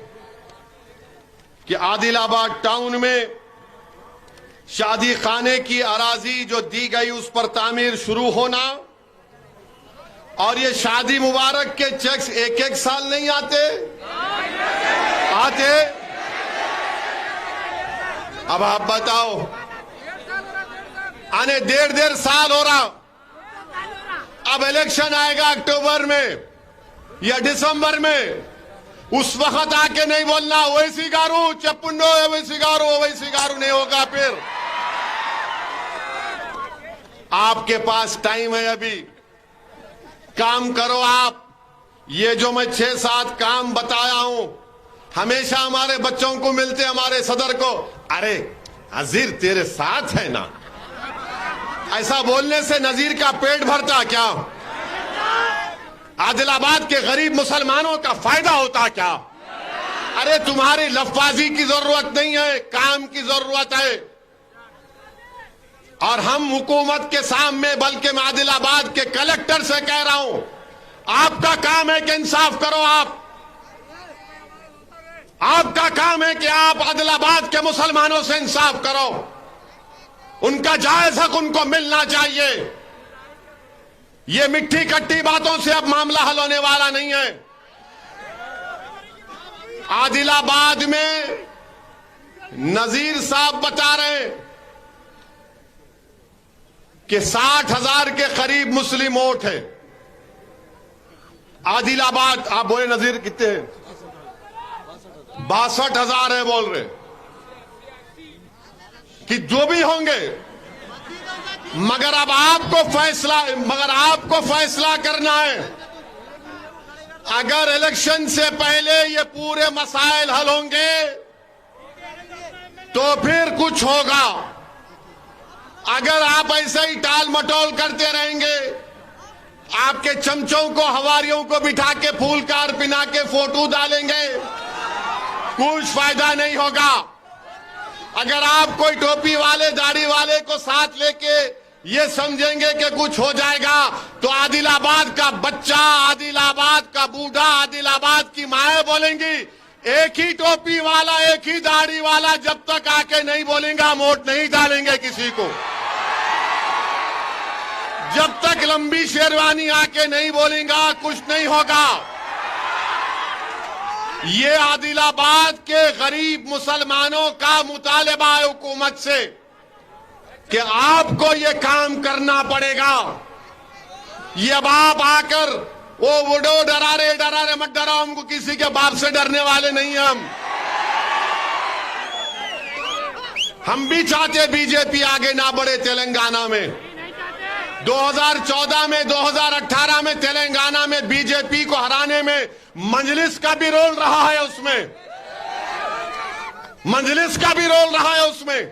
कि आदिलाबाद टाउन में शादी खाने की अराजी जो दी गई उस पर तामीर शुरू होना, और ये शादी मुबारक के चेक्स एक एक साल नहीं आते। अब आप बताओ, आने डेढ़ साल हो रहा, अब इलेक्शन आएगा अक्टूबर में या दिसंबर में, उस वक्त आके नहीं बोलना ओवैसी गारू चप्पुंडो ओवैसी गारू नहीं होगा। फिर आपके पास टाइम है, अभी काम करो आप। ये जो मैं 6-7 काम बताया हूं, हमेशा हमारे बच्चों को मिलते, हमारे सदर को, अरे नजीर तेरे साथ है ना, ऐसा बोलने से नजीर का पेट भरता क्या? आदिलाबाद के गरीब मुसलमानों का फायदा होता क्या? अरे तुम्हारी लफबाजी की जरूरत नहीं है, काम की जरूरत है। और हम हुकूमत के सामने, बल्कि मैं आदिलाबाद के कलेक्टर से कह रहा हूं, आपका काम है कि इंसाफ करो। आपका काम है कि आप आदिलाबाद के मुसलमानों से इंसाफ करो। उनका जायज हक उनको मिलना चाहिए। ये मिट्टी कट्टी बातों से अब मामला हल होने वाला नहीं है। आदिलाबाद में नजीर साहब बता रहे हैं कि 60,000 के करीब मुस्लिम वोट है आदिलाबाद। आप बोले नजीर कितने हैं? 62,000 है बोल रहे कि जो भी होंगे, मगर अब आपको फैसला करना है। अगर इलेक्शन से पहले ये पूरे मसाइल हल होंगे तो फिर कुछ होगा। अगर आप ऐसे ही टाल मटोल करते रहेंगे, आपके चमचों को, हवारियों को बिठा के फूल कार पिना के फोटो डालेंगे, कुछ फायदा नहीं होगा। अगर आप कोई टोपी वाले, दाढ़ी वाले को साथ लेके ये समझेंगे कि कुछ हो जाएगा, तो आदिलाबाद का बच्चा, आदिलाबाद का बूढ़ा, आदिलाबाद की माएं बोलेंगी, एक ही टोपी वाला, एक ही दाढ़ी वाला जब तक आके नहीं बोलेंगे हम वोट नहीं डालेंगे किसी को। जब तक लंबी शेरवानी आके नहीं बोलेगा कुछ नहीं होगा। ये आदिलाबाद के गरीब मुसलमानों का मुतालबा है हुकूमत से कि आपको ये काम करना पड़ेगा। ये अब आप आकर वो वुडो डरा रहे मत डराओ, हमको किसी के बाप से डरने वाले नहीं हम। हम भी चाहते बीजेपी आगे ना बढ़े तेलंगाना में। 2014 में, 2018 में तेलंगाना में बीजेपी को हराने में मजलिस का भी रोल रहा है उसमें, मजलिस का भी रोल रहा है उसमें।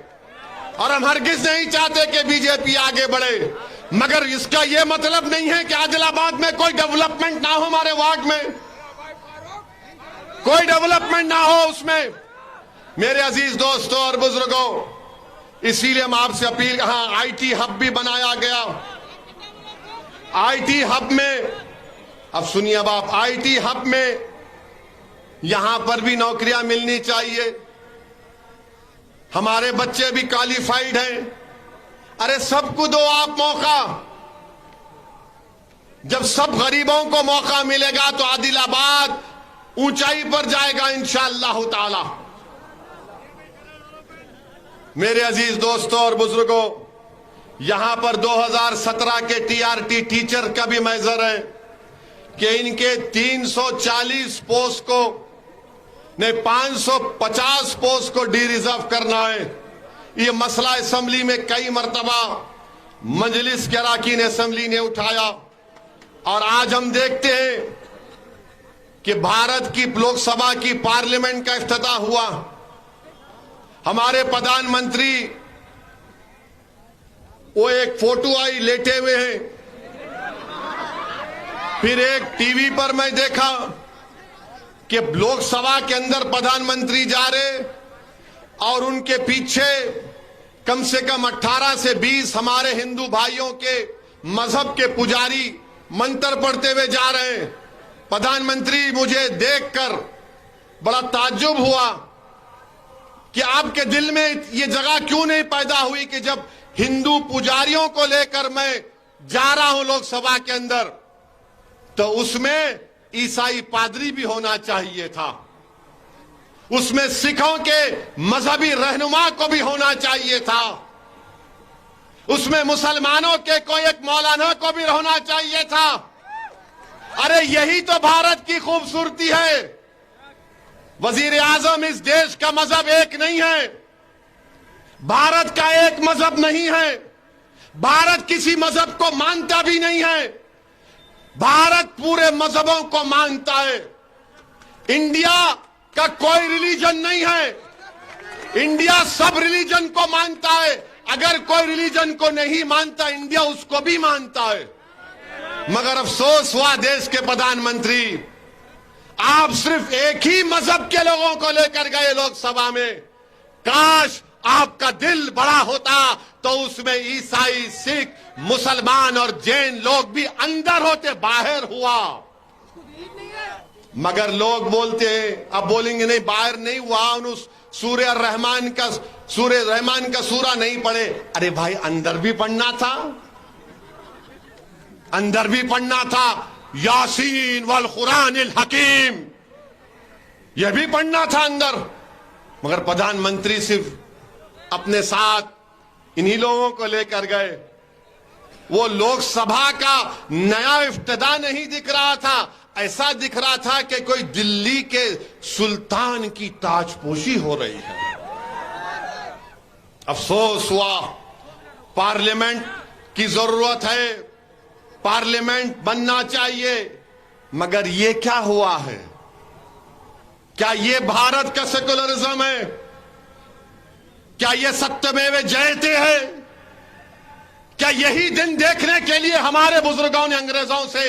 और हम हरगिज नहीं चाहते कि बीजेपी आगे बढ़े, मगर इसका यह मतलब नहीं है कि आदिलाबाद में कोई डेवलपमेंट ना हो, हमारे वार्ड में कोई डेवलपमेंट ना हो उसमें। मेरे अजीज दोस्तों और बुजुर्गों, इसीलिए हम आपसे अपील, हाँ आईटी हब भी बनाया गया। आईटी हब में, अब सुनिए अब आप, आईटी हब में यहां पर भी नौकरियां मिलनी चाहिए। हमारे बच्चे भी क्वालिफाइड हैं। अरे सबको दो आप मौका। जब सब गरीबों को मौका मिलेगा तो आदिलाबाद ऊंचाई पर जाएगा इंशाअल्लाह ताला। मेरे अजीज दोस्तों और बुजुर्गों, यहां पर 2017 के टीआरटी टीचर का भी मैजर है कि इनके 340 पोस्ट को नहीं 550 पोस्ट को डी रिजर्व करना है। ये मसला असेंबली में कई मर्तबा मजलिस के अरकान असेंबली ने उठाया, और आज हम देखते हैं कि भारत की लोकसभा की पार्लियामेंट का इफ्तिताह हुआ। हमारे प्रधानमंत्री वो एक फोटो आई लेटे हुए हैं, फिर एक टीवी पर मैं देखा कि लोकसभा के अंदर प्रधानमंत्री जा रहे और उनके पीछे कम से कम 18 से 20 हमारे हिंदू भाइयों के मजहब के पुजारी मंत्र पढ़ते हुए जा रहे हैं। प्रधानमंत्री, मुझे देखकर बड़ा ताज्जुब हुआ कि आपके दिल में ये जगह क्यों नहीं पैदा हुई कि जब हिंदू पुजारियों को लेकर मैं जा रहा हूं लोकसभा के अंदर, तो उसमें ईसाई पादरी भी होना चाहिए था, उसमें सिखों के मजहबी रहनुमा को भी होना चाहिए था, उसमें मुसलमानों के कोई एक मौलाना को भी होना चाहिए था। अरे यही तो भारत की खूबसूरती है। वजीर आजम, इस देश का मजहब एक नहीं है, भारत का एक मजहब नहीं है, भारत किसी मजहब को मानता भी नहीं है, भारत पूरे मजहबों को मानता है। इंडिया का कोई रिलीजन नहीं है, इंडिया सब रिलीजन को मानता है। अगर कोई रिलीजन को नहीं मानता, इंडिया उसको भी मानता है। मगर अफसोस हुआ देश के प्रधानमंत्री, आप सिर्फ एक ही मजहब के लोगों को लेकर गए लोकसभा में। काश आपका दिल बड़ा होता तो उसमें ईसाई, सिख, मुसलमान और जैन लोग भी अंदर होते, बाहर हुआ। मगर लोग बोलते हैं, अब बोलेंगे नहीं बाहर नहीं हुआ, उस सूर्य रहमान का सूरा नहीं पढ़े। अरे भाई, अंदर भी पढ़ना था, अंदर भी पढ़ना था। यासीन वल कुरानिल हकीम, यह भी पढ़ना था अंदर। मगर प्रधानमंत्री सिर्फ अपने साथ इन्हीं लोगों को लेकर गए। वो लोकसभा का नया इफ्तिताह नहीं दिख रहा था, ऐसा दिख रहा था कि कोई दिल्ली के सुल्तान की ताजपोशी हो रही है। अफसोस हुआ, पार्लियामेंट की जरूरत है, पार्लियामेंट बनना चाहिए। मगर ये क्या हुआ है? क्या ये भारत का सेकुलरिज्म है? क्या ये सत्यमेव जयते है? क्या यही दिन देखने के लिए हमारे बुजुर्गों ने अंग्रेजों से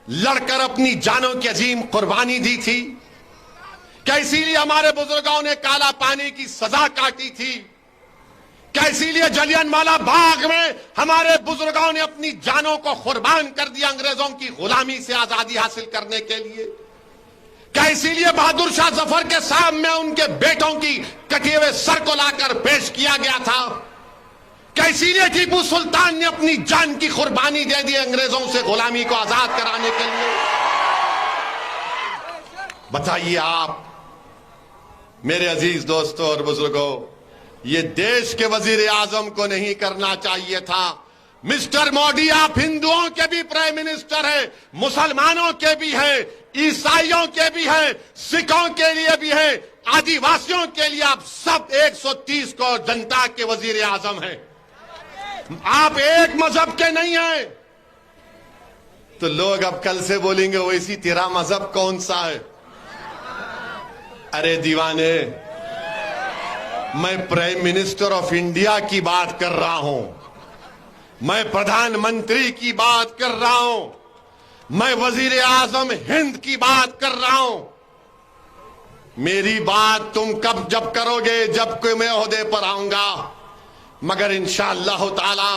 लड़कर अपनी जानों की अजीम कुर्बानी दी थी? क्या इसीलिए हमारे बुजुर्गों ने काला पानी की सजा काटी थी? क्या इसीलिए जलियांवाला बाग में हमारे बुजुर्गों ने अपनी जानों को कुर्बान कर दिया अंग्रेजों की गुलामी से आजादी हासिल करने के लिए? क्या इसीलिए बहादुर शाह जफर के सामने उनके बेटों की कटे हुए सर को लाकर पेश किया गया था? क्या इसीलिए टीपू सुल्तान ने अपनी जान की कुर्बानी दे दी अंग्रेजों से गुलामी को आजाद कराने के लिए? बताइए आप मेरे अजीज दोस्तों और बुजुर्गों, ये देश के वजीर आजम को नहीं करना चाहिए था। मिस्टर मोदी, आप हिंदुओं के भी प्राइम मिनिस्टर हैं, मुसलमानों के भी हैं, ईसाइयों के भी हैं, सिखों के लिए भी हैं, आदिवासियों के लिए आप सब 130 करोड़ जनता के वजीर आजम हैं। आप एक मजहब के नहीं हैं। तो लोग अब कल से बोलेंगे वैसी तेरा मजहब कौन सा है? अरे दीवाने, मैं प्राइम मिनिस्टर ऑफ इंडिया की बात कर रहा हूं, मैं प्रधानमंत्री की बात कर रहा हूं, मैं वजीर आजम हिंद की बात कर रहा हूं। मेरी बात तुम कब जब करोगे? जब कोई मैं ओहदे पर आऊंगा। मगर इंशाअल्लाह ताला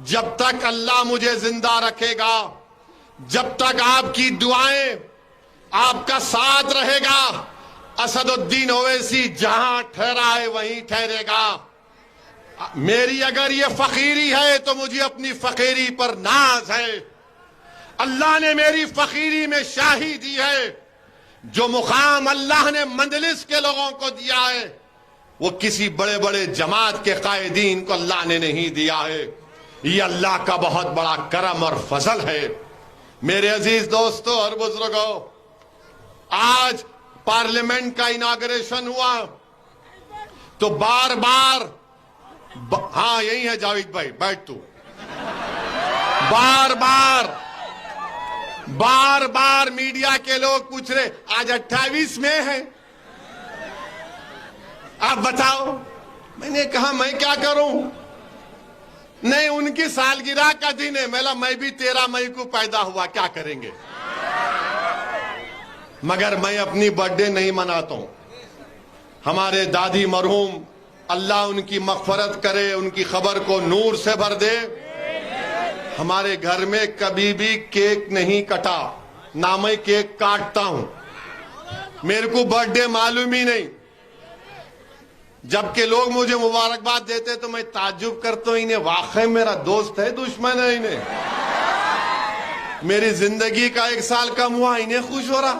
जब तक अल्लाह मुझे जिंदा रखेगा, जब तक आपकी दुआएं, आपका साथ रहेगा, असदुद्दीन ओवैसी जहां ठहरा है वहीं ठहरेगा। मेरी अगर ये फकीरी है तो मुझे अपनी फकीरी पर नाज है। अल्लाह ने मेरी फकीरी में शाही दी है। जो मुकाम अल्लाह ने मंजलिस के लोगों को दिया है, वो किसी बड़े बड़े जमात के कायदीन को अल्लाह ने नहीं दिया है। ये अल्लाह का बहुत बड़ा करम और फजल है। मेरे अजीज दोस्तों और बुजुर्गों, आज पार्लियामेंट का इनॉग्रेशन हुआ तो बार बार हाँ यही है जावेद भाई, बैठ तू। बार बार बार बार मीडिया के लोग पूछ रहे आज 28 में है, आप बताओ। मैंने कहा मैं क्या करूं, नहीं उनकी सालगिरह का दिन है। मैं भी 13 मई को पैदा हुआ, क्या करेंगे। मगर मैं अपनी बर्थडे नहीं मनाता हूं। हमारे दादी मरहूम, अल्लाह उनकी मग़फ़रत करे, उनकी खबर को नूर से भर दे, हमारे घर में कभी भी केक नहीं कटा, ना मैं केक काटता हूं। मेरे को बर्थडे मालूम ही नहीं। जबकि लोग मुझे मुबारकबाद देते तो मैं ताज्जुब करता हूं, इन्हें वाकई मेरा दोस्त है दुश्मन है इन्हें। मेरी जिंदगी का 1 साल कम हुआ, इन्हें खुश हो रहा।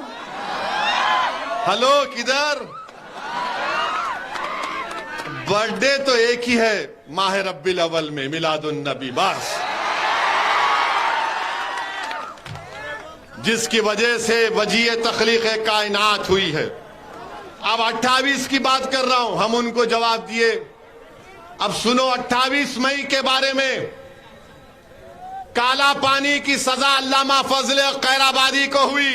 हेलो किधर। बर्थडे तो एक ही है, माह रब्बिल अव्वल में मिलादुन नबी, बस, जिसकी वजह से वजीए तख्लीक कायनात हुई है। अब 28 की बात कर रहा हूं, हम उनको जवाब दिए। अब सुनो 28 मई के बारे में। काला पानी की सजा अल्लामा फजल खैराबादी को हुई।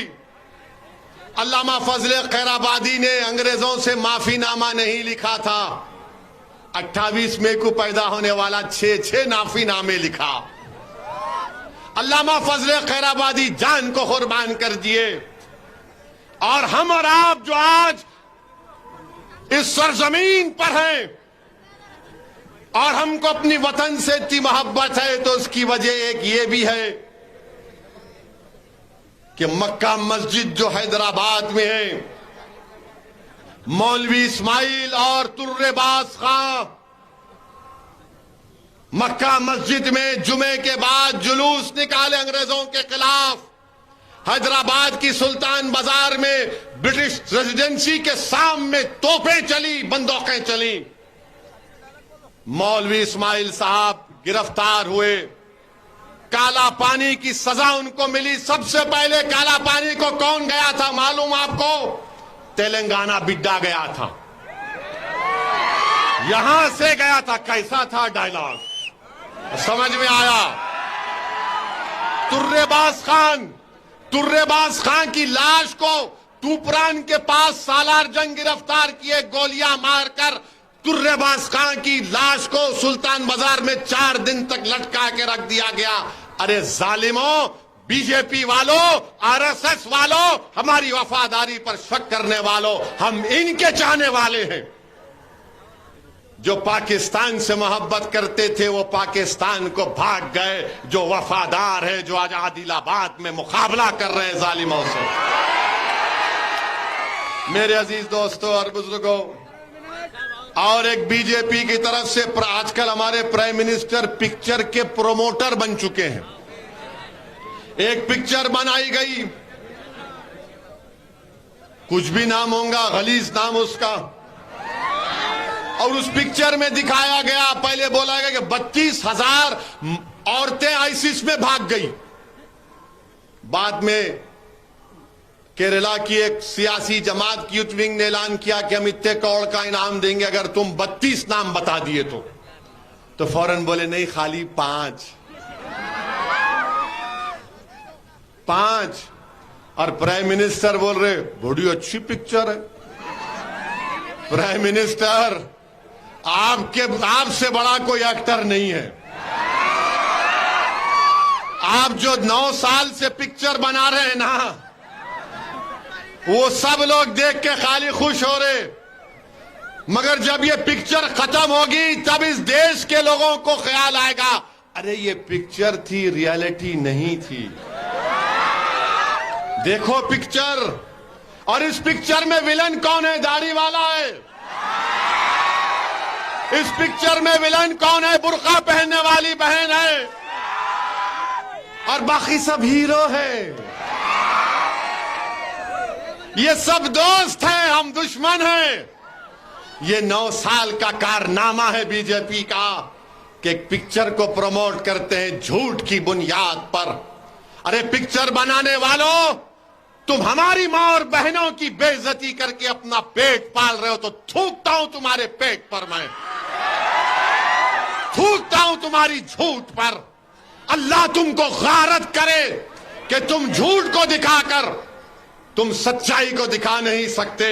अल्लामा फजल खैराबादी ने अंग्रेजों से माफीनामा नहीं लिखा था। 28 मई को पैदा होने वाला 6 माफीनामे लिखा। अल्लामा फजल खैराबादी जान को कुर्बान कर दिए। और हम और आप जो आज इस सरजमीन पर हैं और हमको अपनी वतन से इतनी मोहब्बत है, तो उसकी वजह एक ये भी है कि मक्का मस्जिद जो हैदराबाद में है, मौलवी इस्माइल और तुर्रेबाज खां मक्का मस्जिद में जुमे के बाद जुलूस निकाले अंग्रेजों के खिलाफ। हैदराबाद की सुल्तान बाजार में ब्रिटिश रेजिडेंसी के सामने तोपें चली, बंदूकें चली। मौलवी इस्माइल साहब गिरफ्तार हुए। काला पानी की सजा उनको मिली। सबसे पहले काला पानी को कौन गया था मालूम आपको? तेलंगाना बिड्डा गया था, यहां से गया था। कैसा था डायलॉग, समझ में आया? तुर्रेबाज खान की लाश को तूपरान के पास सालार जंग गिरफ्तार किए, गोलियां मारकर तुर्रेबाज खान की लाश को सुल्तान बाजार में 4 दिन तक लटका के रख दिया गया। अरे जालिमों, बीजेपी वालों, आरएसएस वालों, हमारी वफादारी पर शक करने वालों, हम इनके चाहने वाले हैं। जो पाकिस्तान से मोहब्बत करते थे वो पाकिस्तान को भाग गए। जो वफादार है, जो आज आदिलाबाद में मुकाबला कर रहे हैं जालिमों से। मेरे अजीज दोस्तों और बुजुर्गों, और एक बीजेपी की तरफ से आजकल हमारे प्राइम मिनिस्टर पिक्चर के प्रोमोटर बन चुके हैं। एक पिक्चर बनाई गई, कुछ भी नाम होगा, गलीज नाम उसका, और उस पिक्चर में दिखाया गया, पहले बोला गया कि 32,000 औरतें आईसिस में भाग गई। बाद में केरला की एक सियासी जमात की यूथ विंग ने ऐलान किया कि हम इतने करोड़ का इनाम देंगे अगर तुम 32 नाम बता दिए तो फौरन बोले नहीं, खाली 5। और प्राइम मिनिस्टर बोल रहे बड़ी अच्छी पिक्चर है। प्राइम मिनिस्टर, आपसे बड़ा कोई एक्टर नहीं है। आप जो 9 साल से पिक्चर बना रहे हैं ना, वो सब लोग देख के खाली खुश हो रहे, मगर जब ये पिक्चर खत्म होगी तब इस देश के लोगों को ख्याल आएगा, अरे ये पिक्चर थी, रियलिटी नहीं थी। देखो पिक्चर, और इस पिक्चर में विलन कौन है? दाढ़ी वाला है। इस पिक्चर में विलन कौन है? बुर्का पहनने वाली बहन है, और बाकी सब हीरो है। ये सब दोस्त हैं, हम दुश्मन हैं। ये 9 साल का कारनामा है बीजेपी का कि एक पिक्चर को प्रमोट करते हैं झूठ की बुनियाद पर। अरे पिक्चर बनाने वालों, तुम हमारी मां और बहनों की बेइज्जती करके अपना पेट पाल रहे हो, तो थूकता हूं तुम्हारे पेट पर, मैं थूकता हूं तुम्हारी झूठ पर। अल्लाह तुमको गारत करे कि तुम झूठ को दिखाकर तुम सच्चाई को दिखा नहीं सकते,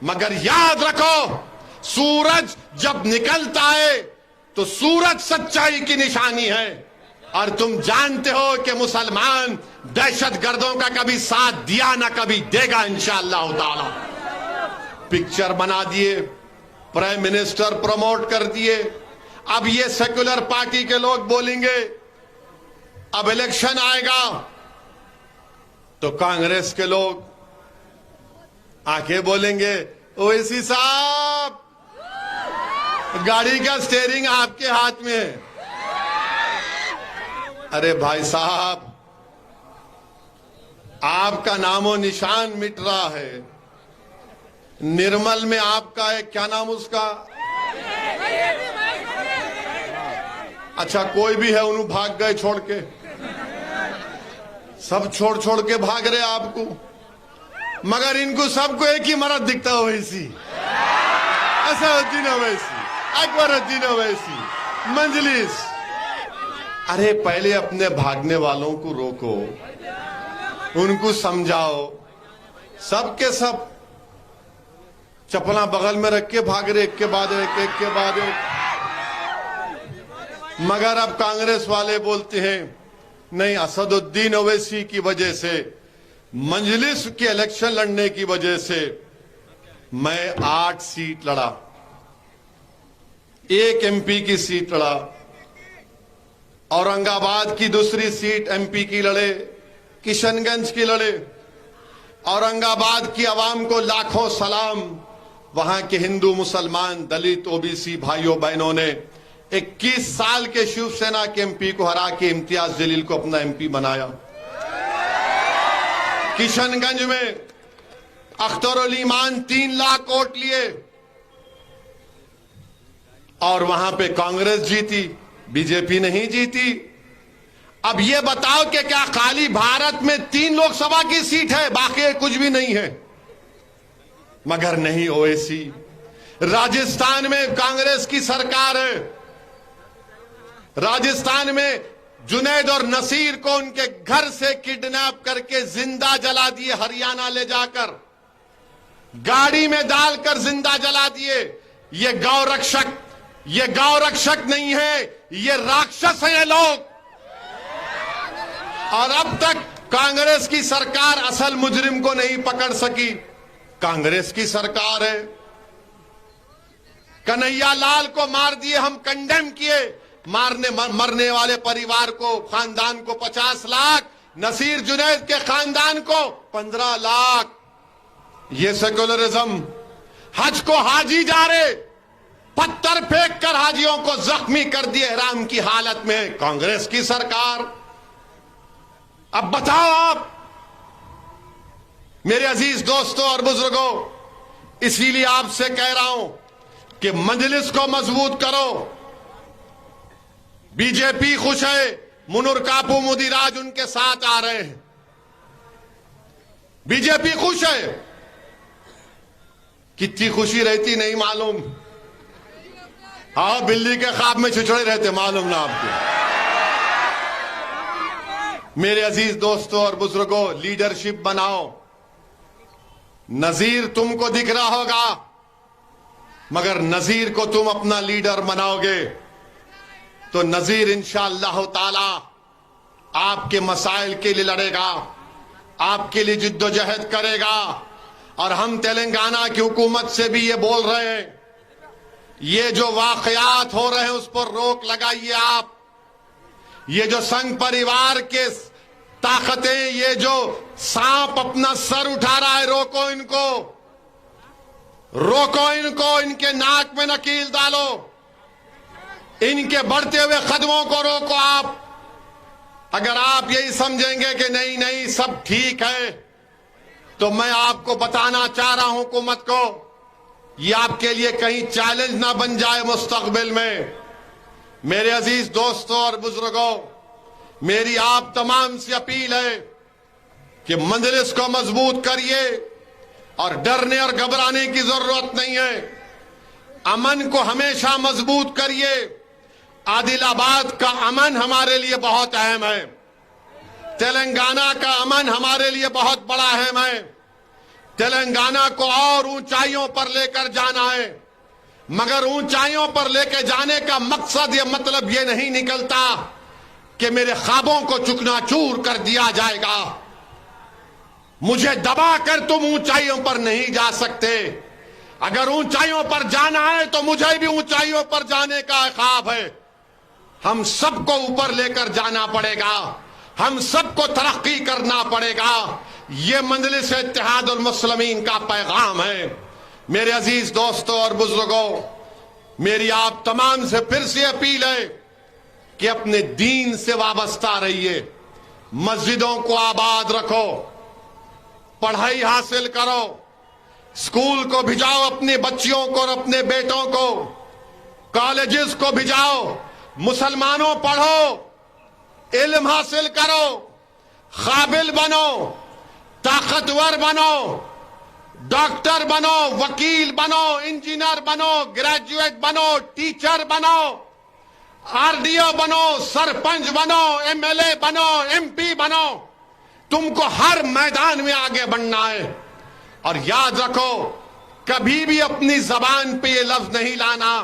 मगर याद रखो सूरज जब निकलता है तो सूरज सच्चाई की निशानी है। और तुम जानते हो कि मुसलमान दहशतगर्दों का कभी साथ दिया ना कभी देगा इंशाअल्लाह ताला। पिक्चर बना दिए, प्राइम मिनिस्टर प्रमोट कर दिए। अब ये सेक्युलर पार्टी के लोग बोलेंगे अब इलेक्शन आएगा तो कांग्रेस के लोग आके बोलेंगे ओवैसी साहब गाड़ी का स्टीयरिंग आपके हाथ में है। अरे भाई साहब, आपका नामो निशान मिट रहा है। निर्मल में आपका है, क्या नाम उसका, अच्छा कोई भी है, उन्होंने भाग गए छोड़ के, सब छोड़ छोड़ के भाग रहे आपको, मगर इनको सबको एक ही मर्द दिखता है ओवैसी, असदुद्दीन ओवैसी, अकबरुद्दीन ओवैसी, मंजलिस। अरे पहले अपने भागने वालों को रोको, उनको समझाओ। सब के सब चप्पला बगल में रख के भाग रहे एक के बाद एक, एक के बाद एक। मगर अब कांग्रेस वाले बोलते हैं नहीं, असदुद्दीन ओवैसी की वजह से, मंजलिस के इलेक्शन लड़ने की वजह से मैं 8 सीट लड़ा, 1 एमपी की सीट लड़ा, औरंगाबाद की दूसरी सीट एमपी की लड़े, किशनगंज की लड़े। औरंगाबाद की आवाम को लाखों सलाम, वहां के हिंदू मुसलमान दलित ओबीसी भाइयों बहनों ने 21 साल के शिवसेना के एमपी को हरा के इम्तियाज जलील को अपना एमपी बनाया। किशनगंज में अख्तरुल ईमान 3 लाख वोट लिए और वहां पे कांग्रेस जीती, बीजेपी नहीं जीती। अब ये बताओ कि क्या खाली भारत में 3 लोकसभा की सीट है, बाकी कुछ भी नहीं है? मगर नहीं, ओवैसी। राजस्थान में कांग्रेस की सरकार है, राजस्थान में जुनैद और नसीर को उनके घर से किडनैप करके जिंदा जला दिए, हरियाणा ले जाकर गाड़ी में डालकर जिंदा जला दिए। ये गौ रक्षक नहीं है, ये राक्षस हैं ये लोग। और अब तक कांग्रेस की सरकार असल मुजरिम को नहीं पकड़ सकी। कांग्रेस की सरकार है, कन्हैया लाल को मार दिए, हम कंडेम किए, मरने वाले परिवार को, खानदान को 50 लाख, नसीर जुनैद के खानदान को 15 लाख। ये सेक्युलरिज्म। हज को हाजी जा रहे, पत्थर फेंक कर हाजियों को जख्मी कर दिए इहराम की हालत में, कांग्रेस की सरकार। अब बताओ आप मेरे अजीज दोस्तों और बुजुर्गों, इसीलिए आपसे कह रहा हूं कि मजलिस को मजबूत करो। बीजेपी खुश है, मुनुर कापू मुदिराज उनके साथ आ रहे हैं। बीजेपी खुश है, कितनी खुशी रहती नहीं मालूम। हाँ, बिल्ली के ख्वाब में छिछड़े रहते, मालूम ना आपको। मेरे अजीज दोस्तों और बुजुर्गों, लीडरशिप बनाओ। नजीर तुमको दिख रहा होगा, मगर नजीर को तुम अपना लीडर बनाओगे तो नजीर इंशाअल्लाह ताला आपके मसाइल के लिए लड़ेगा, आपके लिए जिद्दोजहद करेगा। और हम तेलंगाना की हुकूमत से भी ये बोल रहे हैं, ये जो वाकयात हो रहे हैं उस पर रोक लगाइए आप। ये जो संघ परिवार के ताकतें, ये जो सांप अपना सर उठा रहा है, रोको इनको, रोको इनको, इनके नाक में नकील डालो, इनके बढ़ते हुए कदमों को रोको आप। अगर आप यही समझेंगे कि नहीं नहीं सब ठीक है, तो मैं आपको बताना चाह रहा हूं हुकूमत को, ये आपके लिए कहीं चैलेंज ना बन जाए मुस्तकबिल में। मेरे अजीज दोस्तों और बुजुर्गों, मेरी आप तमाम से अपील है कि मजलिस को मजबूत करिए और डरने और घबराने की जरूरत नहीं है। अमन को हमेशा मजबूत करिए। आदिलाबाद का अमन हमारे लिए बहुत अहम है। तेलंगाना का अमन हमारे लिए बहुत बड़ा अहम है। तेलंगाना को और ऊंचाइयों पर लेकर जाना है, मगर ऊंचाइयों पर लेकर जाने का मकसद, ये मतलब ये नहीं निकलता कि मेरे ख्वाबों को चूकनाचूर कर दिया जाएगा। मुझे दबाकर तुम ऊंचाइयों पर नहीं जा सकते। अगर ऊंचाइयों पर जाना है तो मुझे भी ऊंचाइयों पर जाने का ख्वाब है। हम सबको ऊपर लेकर जाना पड़ेगा, हम सबको तरक्की करना पड़ेगा। यह मजलिस इत्तेहादुल मुस्लिमीन का पैगाम है। मेरे अजीज दोस्तों और बुजुर्गों, मेरी आप तमाम से फिर से अपील है कि अपने दीन से वाबस्ता रहिए, मस्जिदों को आबाद रखो, पढ़ाई हासिल करो, स्कूल को भिजाओ अपने बच्चियों को और अपने बेटों को, कॉलेजेस को भिजाओ, मुसलमानों पढ़ो, इल्म हासिल करो, काबिल बनो, ताकतवर बनो, डॉक्टर बनो, वकील बनो, इंजीनियर बनो, ग्रेजुएट बनो, टीचर बनो, आरडीओ बनो, सरपंच बनो, एमएलए बनो, एमपी बनो। तुमको हर मैदान में आगे बढ़ना है। और याद रखो, कभी भी अपनी जबान पे ये लफ्ज नहीं लाना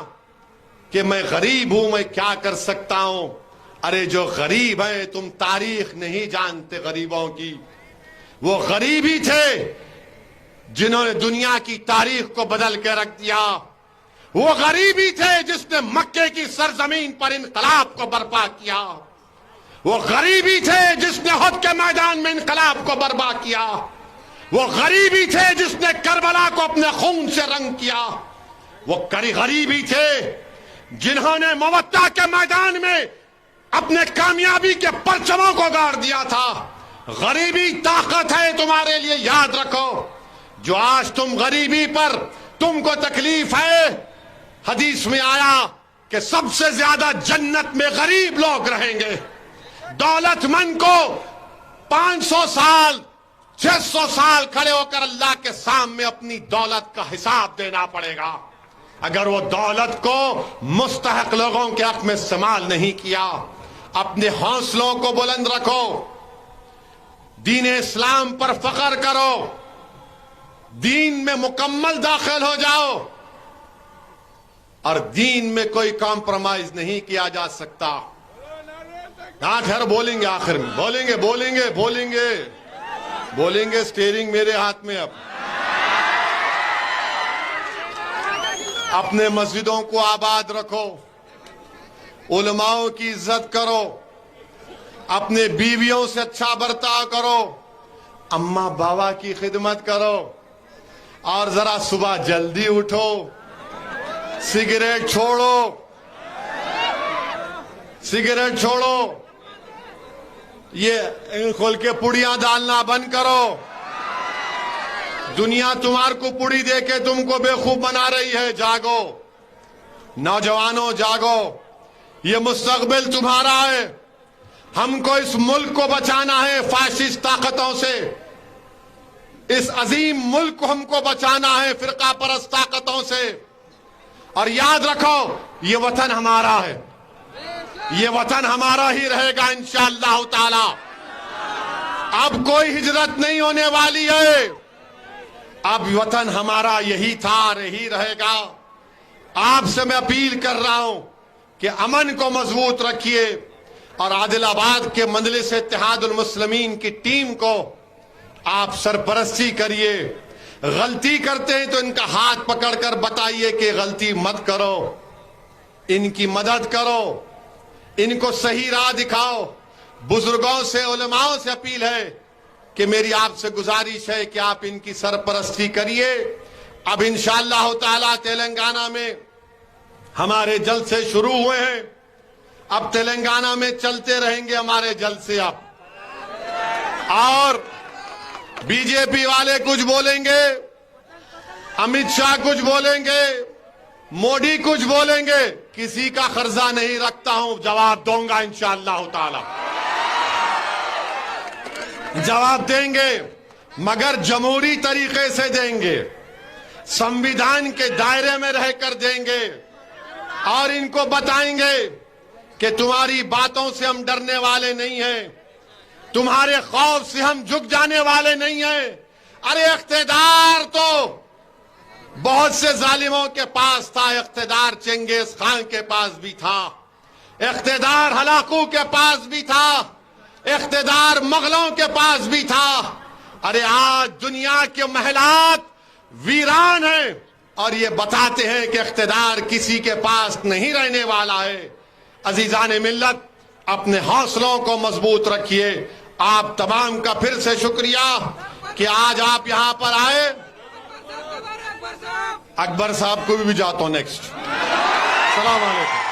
कि मैं गरीब हूं, मैं क्या कर सकता हूं। अरे जो गरीब है, तुम तारीख नहीं जानते गरीबों की। वो गरीब ही थे जिन्होंने दुनिया की तारीख को बदल के रख दिया। वो गरीब ही थे जिसने मक्के की सरजमीन पर इनकलाब को बर्पा किया। वो गरीब ही थे जिसने उहद के मैदान में इनकलाब को बर्पा किया। वो गरीब ही थे जिसने करबला को अपने खून से रंग किया। वो गरीब ही थे जिन्होंने मुवत्ता के मैदान में अपने कामयाबी के परचमों को गाड़ दिया था। गरीबी ताकत है तुम्हारे लिए, याद रखो। जो आज तुम गरीबी पर तुमको तकलीफ है, हदीस में आया कि सबसे ज्यादा जन्नत में गरीब लोग रहेंगे। दौलतमंद को 500 साल 600 साल खड़े होकर अल्लाह के सामने अपनी दौलत का हिसाब देना पड़ेगा। अगर वो दौलत को मुस्तहक लोगों के हक में इस्तेमाल नहीं किया। अपने हौसलों को बुलंद रखो, दीन इस्लाम पर फख्र करो, दीन में मुकम्मल दाखिल हो जाओ। और दीन में कोई कॉम्प्रोमाइज नहीं किया जा सकता। घर बोलेंगे, आखिर में बोलेंगे बोलेंगे बोलेंगे बोलेंगे। स्टीयरिंग मेरे हाथ में। अब अपने मस्जिदों को आबाद रखो, उलमाओं की इज्जत करो, अपने बीवियों से अच्छा बर्ताव करो, अम्मा बाबा की खिदमत करो, और जरा सुबह जल्दी उठो, सिगरेट छोड़ो, सिगरेट छोड़ो, ये खोल के पुड़ियां डालना बंद करो। दुनिया तुम्हारे को पुड़ी दे के तुमको बेवकूफ बना रही है। जागो नौजवानों, जागो, ये मुस्तकबिल तुम्हारा है। हमको इस मुल्क को बचाना है फाशिस्ट ताकतों से। इस अजीम मुल्क को हमको बचाना है फिरका परस्त ताकतों से। और याद रखो, ये वतन हमारा है, ये वतन हमारा ही रहेगा इंशाअल्लाह ताला। अब कोई हिजरत नहीं होने वाली है। अब वतन हमारा यही था, यही रहेगा। आपसे मैं अपील कर रहा हूं कि अमन को मजबूत रखिए और आदिलाबाद के मजलिस इत्तेहादुल मुस्लिमीन की टीम को आप सरपरस्ती करिए। गलती करते हैं तो इनका हाथ पकड़कर बताइए कि गलती मत करो, इनकी मदद करो, इनको सही राह दिखाओ। बुजुर्गों से, उलमाओं से अपील है कि मेरी आपसे गुजारिश है कि आप इनकी सरपरस्ती करिए। अब इंशाअल्लाह ताला तेलंगाना में हमारे जलसे शुरू हुए हैं। अब तेलंगाना में चलते रहेंगे हमारे जलसे। अब और बीजेपी वाले कुछ बोलेंगे, अमित शाह कुछ बोलेंगे, मोदी कुछ बोलेंगे, किसी का कर्जा नहीं रखता हूं, जवाब दूंगा इंशाअल्लाह ताला। जवाब देंगे, मगर जमहूरी तरीके से देंगे, संविधान के दायरे में रहकर देंगे। और इनको बताएंगे कि तुम्हारी बातों से हम डरने वाले नहीं हैं। तुम्हारे खौफ से हम झुक जाने वाले नहीं हैं। अरे इख्तिदार तो बहुत से जालिमों के पास था, इख्तिदार चंगेज खान के पास भी था, इख्तिदार हलाकू के पास भी था, इख्तिदार मुगलों के पास भी था। अरे आज दुनिया के महलात वीरान हैं और ये बताते हैं कि इख्तिदार किसी के पास नहीं रहने वाला है। अजीजान मिल्लत, अपने हौसलों को मजबूत रखिए। आप तमाम का फिर से शुक्रिया कि आज आप यहां पर आए। अकबर साहब को भी जाता हूं नेक्स्ट। सलाम अलैकुम।